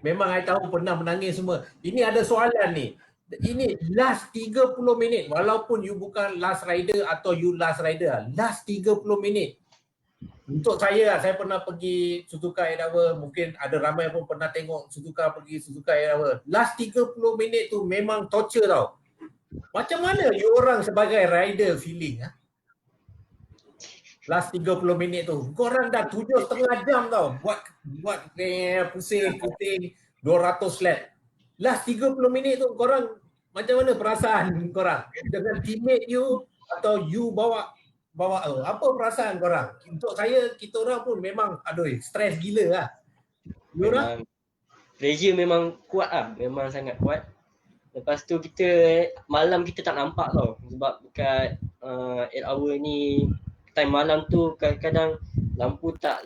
A: Memang I tahu pernah menangis semua. Ini ada soalan ni. Ini last 30 minit, walaupun you bukan last rider atau you last rider, last 30 minit. Untuk saya pernah pergi Suzuka 8 hour, mungkin ada ramai pun pernah tengok Suzuka 8 hour. Last 30 minit tu memang torture tau. Macam mana you orang sebagai rider feeling? Last 30 minit tu, korang dah 7,5 jam tau buat pusing 200 lap. Last 30 minit tu korang macam mana perasaan korang? Dengan teammate you atau you bawa apa perasaan korang? Untuk saya, kita orang pun memang stres gila lah. You orang?
D: Pressure memang kuat lah, memang sangat kuat. Lepas tu malam kita tak nampak tau. Sebab dekat 8 hour ni, time malam tu kadang-kadang lampu tak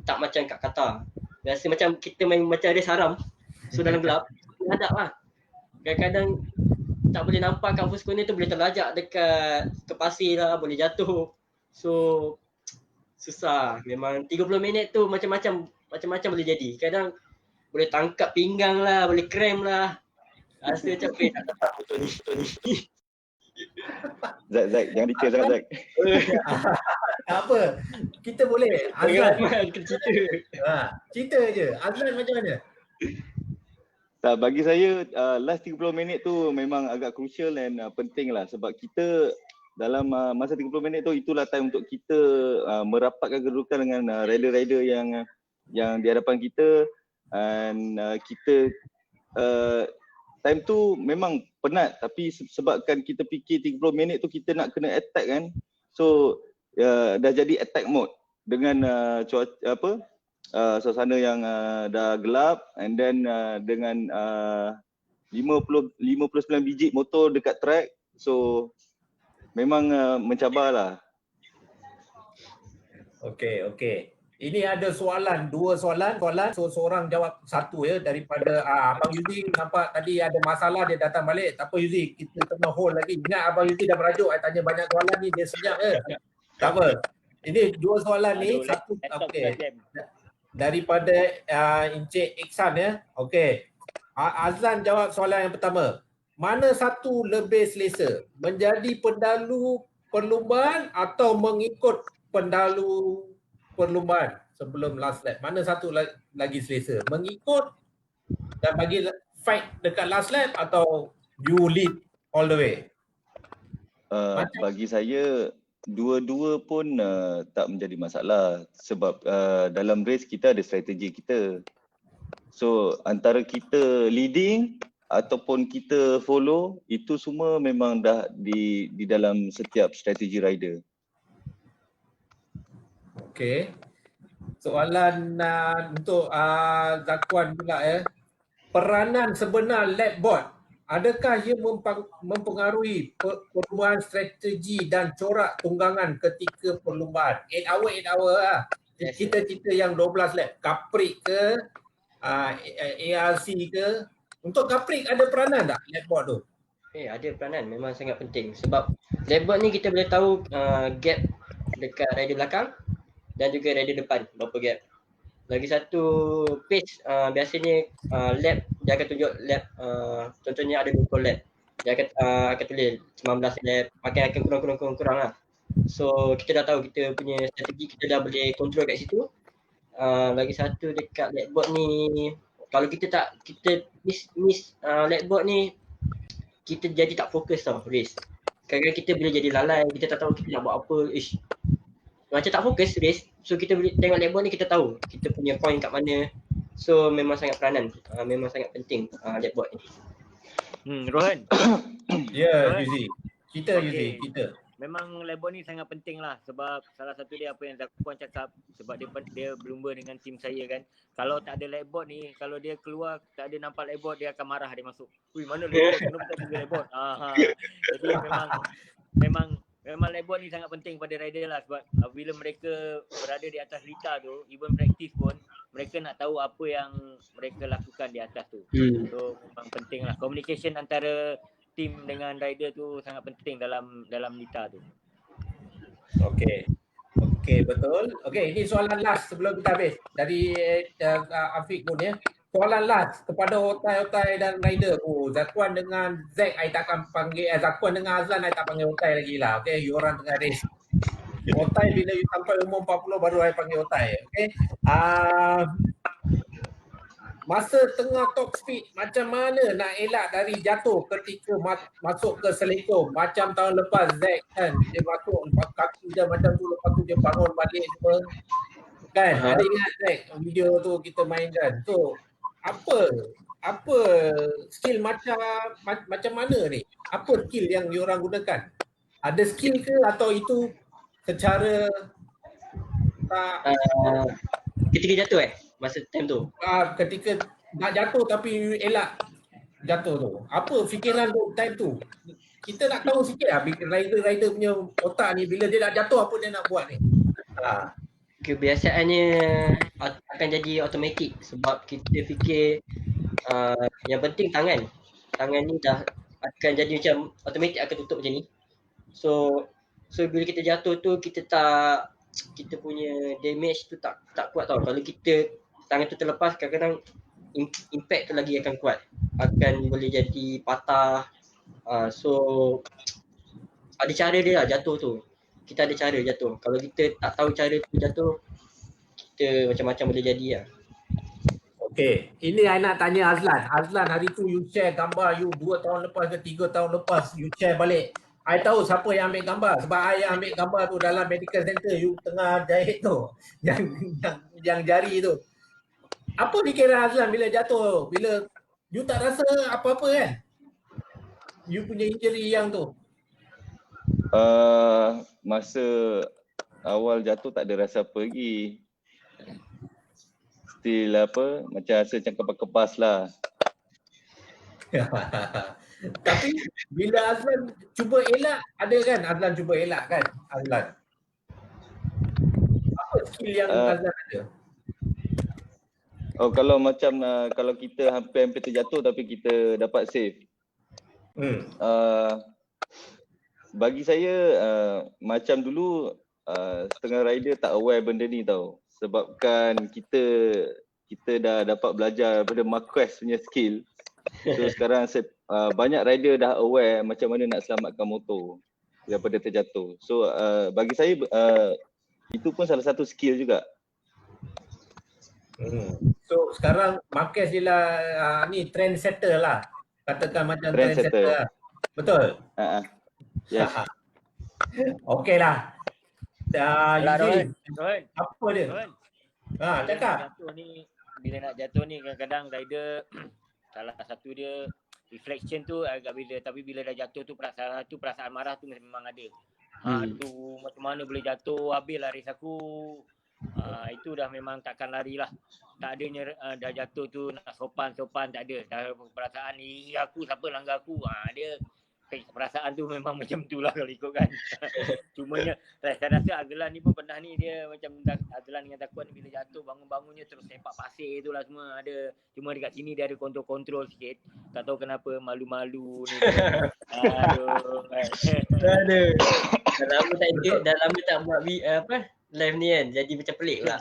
D: tak macam kat Qatar. Biasa macam kita main macam ada saram. So dalam gelap, hadap lah. Kadang-kadang tak boleh nampak kat first corner tu, boleh terlajak dekat ke pasir lah, boleh jatuh. So susah. Memang 30 minit tu macam-macam boleh jadi. Kadang boleh tangkap pinggang lah, boleh cramp lah. Rasa macam tak dapat betul ni.
C: Zak, jangan dicek sangat Zak.
A: Tak apa. Kita boleh. Azlan, cerita je. Azlan macam mana?
C: Tak, bagi saya last 30 minit tu memang agak crucial dan penting lah, sebab kita dalam masa 30 minit tu, itulah time untuk kita merapatkan kedudukan dengan rider-rider yang di hadapan kita. Dan kita time tu memang penat, tapi sebabkan kita fikir 30 minit tu kita nak kena attack kan, so dah jadi attack mode dengan suasana yang dah gelap, and then dengan 59 biji motor dekat track, so memang mencabarlah.
A: Okey. Ini ada dua soalan. So seorang jawab satu ya, daripada Abang Yuzi. Nampak tadi ada masalah, dia datang balik. Tak apa Yuzi, kita tengah hold lagi. Ingat Abang Yuzi dah merajuk, I tanya banyak soalan ni, dia senyap Tak apa. Ini dua soalan ni, satu daripada Encik Iksan ya. Okey. Azlan jawab soalan yang pertama. Mana satu lebih selesa? Menjadi pendalu perlumbaan atau mengikut pendalu perlumbaan? sebelum last lap? Mana satu lagi selesa? Mengikut dan bagi fight dekat last lap atau you lead all the way?
C: Bagi saya dua-dua pun tak menjadi masalah sebab dalam race kita ada strategi kita. So antara kita leading ataupun kita follow, itu semua memang dah di dalam setiap strategi rider.
A: Okey. Soalan untuk Zakwan pula ya. Peranan sebenar lap board, adakah ia mempengaruhi perlumbaan strategi dan corak tunggangan ketika perlumbaan? 8 hour lah. Kita yang 12 lap. Kaprik ke, ARC ke. Untuk Kaprik ada peranan tak lap board tu?
D: Ada peranan, memang sangat penting. Sebab lap board ni kita boleh tahu gap dekat rider belakang dan juga rider depan, berapa gap. Lagi satu pace, biasanya lap dia akan tunjuk lap, contohnya ada 20 lap. Dia akan tulis 19 lap, makin akan kurang lah. So kita dah tahu kita punya strategi, kita dah boleh control kat situ. Lagi satu dekat lap board ni, kalau kita miss lap board ni, kita jadi tak fokus tau race. Kadang-kadang kita boleh jadi lalai, kita tak tahu kita nak buat apa. Macam tak fokus race. So kita boleh tengok lap board ni, kita tahu kita punya point kat mana. So memang sangat peranan, memang sangat penting lap board ni.
B: Rohan.
A: Ya, Yuzi. Kita.
B: Memang lap board ni sangat penting lah, sebab salah satu dia apa yang Zakwan cakap, sebab dia berlumba dengan tim saya kan. Kalau tak ada lap board ni, kalau dia keluar tak ada nampak lap board, dia akan marah, dia masuk. Ui, mana lap board? Kenapa tak ada lap board? Jadi memang lap board ni sangat penting pada rider lah, sebab bila mereka berada di atas lita tu, even practice pun mereka nak tahu apa yang mereka lakukan di atas tu. So memang penting lah, communication antara tim dengan rider tu sangat penting dalam lita tu.
A: Okey, betul. Okey, ini soalan last sebelum kita habis dari Afiq pun ya. Soalan last kepada Otai dan rider. Zakwan dengan Zack I takkan panggil, Zakwan dengan Azlan I tak panggil Otai lagi lah. Okey, you orang tengah race. Otai bila you sampai umur 40 baru I panggil Otai. Okey. Masa tengah top speed, macam mana nak elak dari jatuh ketika masuk ke selekom? Macam tahun lepas Zack kan, dia masuk kaki dia macam tu, lepas tu dia bangun balik semua. Kan, ada ingat Zack video tu kita mainkan. So, apa skill macam mana ni? Apa skill yang diorang gunakan? Ada skill ke atau itu secara tak
D: Ketika jatuh masa time tu?
A: Ketika nak jatuh tapi elak jatuh tu. Apa fikiran tu time tu? Kita nak tahu sikit lah rider punya otak ni, bila dia nak jatuh apa dia nak buat ni.
D: Kebiasaannya akan jadi automatik sebab kita fikir yang penting tangan ni dah akan jadi macam automatik akan tutup macam ni. So bila kita jatuh tu kita punya damage tu tak kuat tau. Kalau kita tangan tu terlepas, kadang-kadang impact tu lagi akan kuat, akan boleh jadi patah. So ada cara dia lah jatuh tu. Kita ada cara jatuh. Kalau kita tak tahu cara tu jatuh, kita macam-macam boleh jadi lah.
A: Okey, ini I nak tanya Azlan. Azlan, hari tu you share gambar you 2 tahun lepas ke 3 tahun lepas, you share balik. I tahu siapa yang ambil gambar sebab I yang ambil gambar tu dalam medical center you tengah jahit tu. Yang jari tu. Apa fikiran Azlan bila jatuh? Bila you tak rasa apa-apa kan? You punya injury yang tu.
C: Masa awal jatuh tak ada rasa apa lagi. Still macam rasa macam kepas-kepas lah.
A: Tapi bila Azlan cuba elak, ada kan Azlan cuba elak kan Azlan? Apa skill yang Azlan ada?
C: Kalau macam kalau kita hampir terjatuh tapi kita dapat save. Bagi saya macam dulu setengah rider tak aware benda ni tau. Sebabkan kita dah dapat belajar daripada Marquez punya skill. So sekarang banyak rider dah aware macam mana nak selamatkan motor daripada terjatuh. So bagi saya itu pun salah satu skill juga.
A: So sekarang Marquez je lah ni trend setter lah. Katakan macam trend
C: Trendsetter.
A: setter lah. Betul?
C: Yes.
A: Okey lah.
B: Alah
A: Yuzi,
B: Rohan.
A: apa dia?
B: Rohan. Bila
A: Cakap.
B: nak jatuh ni, kadang-kadang rider salah satu dia reflection tu agak beza, tapi bila dah jatuh tu perasaan marah tu memang ada. Tu macam mana boleh jatuh, habislah race aku. Itu dah memang takkan lari lah. Tak adanya dah jatuh tu nak sopan tak ada. Dah perasaan ni aku siapa langgar aku. Dia perasaan tu memang macam tu lah kalau ikutkan. Cumanya saya rasa Azlan ni pun pernah ni, dia macam Azlan dengan Dakwaan bila jatuh bangun-bangunnya terus sepak pasir tu lah semua ada. Cuma dekat sini dia ada kontrol sikit. Tak tahu kenapa malu-malu ni. Aduh.
D: Dah lama tak buat live ni kan. Jadi macam pelik pula.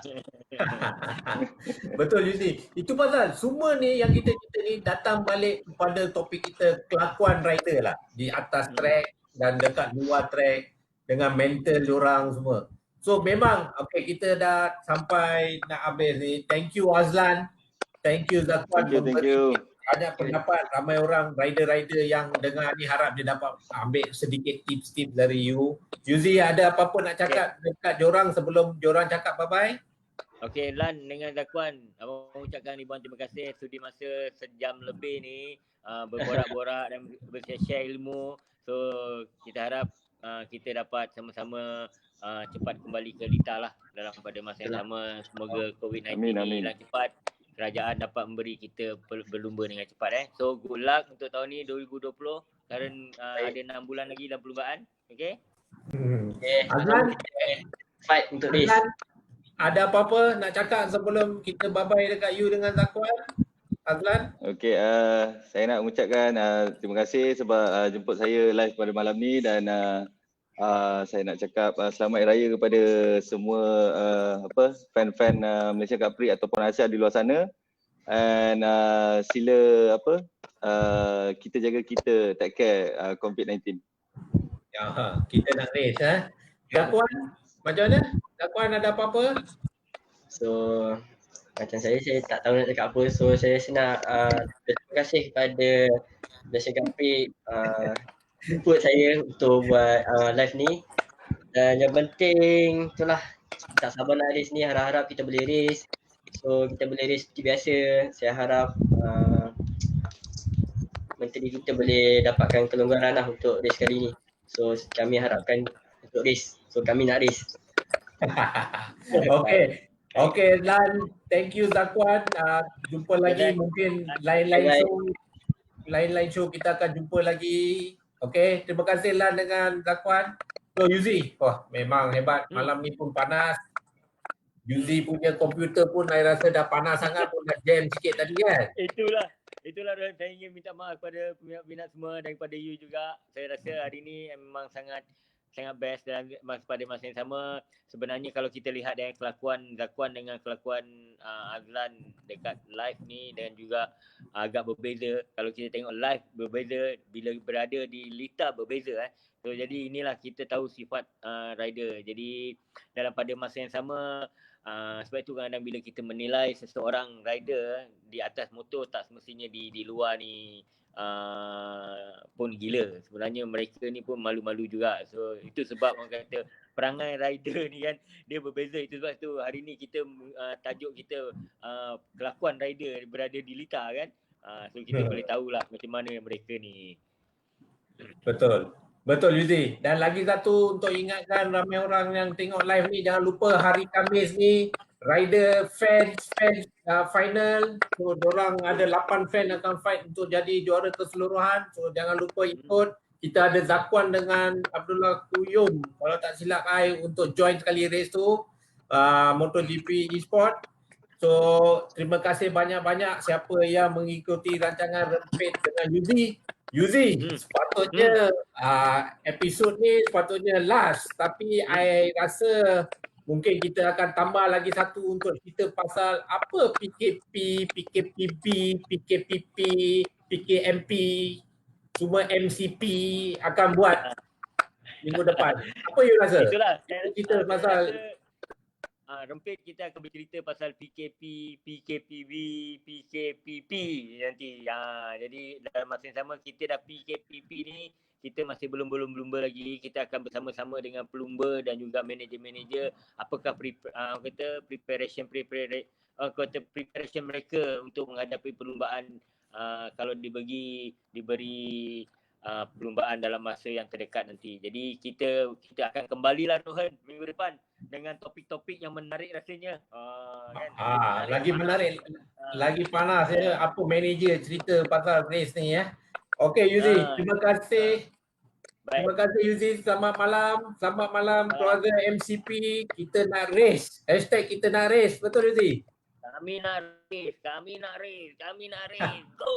A: Betul Yuzi. Itu pasal semua ni yang kita ni datang balik kepada topik kita kelakuan rider lah di atas track dan dekat luar track dengan mental diorang semua. So memang kita dah sampai nak habis ni. Thank you Azlan. Thank you Zakwan.
C: Thank you.
A: Banyak pendapat, ramai orang rider-rider yang dengar ni harap dia dapat ambil sedikit tips-tips dari you. Yuzi, ada apa-apa nak cakap dekat diorang sebelum diorang cakap bye-bye?
B: Okey, Lan dengan Zakwan, abang ucapkan ribuan terima kasih sudi masa sejam lebih ni berborak-borak dan bershare ilmu. So kita harap kita dapat sama-sama cepat kembali ke Lita lah dalam pada masa yang sama. Semoga COVID-19 ni hilang cepat. Kerajaan dapat memberi kita berlumba dengan cepat. So good luck untuk tahun ni 2020. Sekarang ada 6 bulan lagi dalam perlumbaan. Okay?
A: Azlan,
D: fight untuk race.
A: Ada apa-apa nak cakap sebelum kita bye-bye dekat you dengan Zakwan? Azlan?
C: Okey, saya nak mengucapkan terima kasih sebab jemput saya live pada malam ni dan saya nak cakap selamat Hari Raya kepada semua fan-fan Malaysia Cup Prix ataupun Asia di luar sana. And sila kita jaga kita, take care COVID-19.
A: Kita nak race Zakwan, macam mana? Zakwan ada apa-apa?
D: So macam saya tak tahu nak cakap apa. So saya nak terima kasih kepada Malaysia Cup Prix jemput saya untuk buat live ni. Dan yang penting itulah, tak sabar nak race ni, harap-harap kita boleh race. So kita boleh race seperti biasa. Saya harap menteri kita boleh dapatkan kelonggaran lah untuk race kali ni. So kami harapkan untuk race. So kami nak race.
A: Okay Lan, thank you Zakwan. Jumpa lagi mungkin lain-lain show kita akan jumpa lagi. Okay, terima kasih Lan dengan Zakwan. So Yuzi, memang hebat. Malam ni pun panas. Yuzi punya komputer pun saya rasa dah panas sangat pun dah jam sikit tadi kan.
B: Itulah Rohan, saya ingin minta maaf kepada peminat semua dan kepada you juga. Saya rasa hari ni memang sangat best dan pada masa yang sama. Sebenarnya kalau kita lihat dengan kelakuan Zakwan dengan kelakuan Azlan dekat live ni dan juga agak berbeza. Kalau kita tengok live berbeza, bila berada di Lita berbeza. So jadi inilah kita tahu sifat rider. Jadi dalam pada masa yang sama, sebab itu kadang-kadang bila kita menilai seseorang rider di atas motor, tak semestinya di luar ni pun gila. Sebenarnya mereka ni pun malu-malu juga. So itu sebab orang kata perangai rider ni kan dia berbeza. Itu sebab tu hari ni kita tajuk kita kelakuan rider berada di Lita kan. So kita boleh tahulah macam mana mereka ni.
A: Betul Yuzi. Dan lagi satu untuk ingatkan ramai orang yang tengok live ni, jangan lupa hari Khamis ni rider fans final. So diorang ada 8 fan akan fight untuk jadi juara keseluruhan. So jangan lupa ikut. Kita ada Zakwan dengan Abdullah Kuyum kalau tak silap untuk join sekali race tu, MotoGP Esport. So terima kasih banyak-banyak siapa yang mengikuti rancangan Rampage dengan Yuzi, sepatutnya episod ni sepatutnya last, tapi I rasa mungkin kita akan tambah lagi satu untuk cerita pasal apa PKP, PKPB, PKPP, PKMP, semua MCP akan buat minggu depan. Apa you rasa?
B: Itulah
A: kita pasal
B: Rempit kita akan bercerita pasal PKP, PKPB, PKPP nanti. Jadi dalam masa yang sama kita dah PKPP ni, kita masih belum lumba lagi. Kita akan bersama-sama dengan pelumba dan juga manager-manager apakah preparation mereka untuk menghadapi perlumbaan kalau diberi perlumbaan dalam masa yang terdekat nanti. Jadi kita akan kembalilah Rohan minggu depan dengan topik-topik yang menarik rasanya. Kan?
A: Lagi menarik, lagi panas ya. Apa manager cerita pasal race ni ya. Okey Yuzi, terima kasih.
B: Baik.
A: Terima kasih Yuzi. Selamat malam keluarga MCP. Kita nak race. #kita nak race. Betul Yuzi?
B: Kami nak race. Go.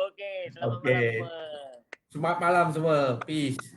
B: Okey, selamat
A: Okey.
B: malam semua.
A: Selamat malam semua. Peace.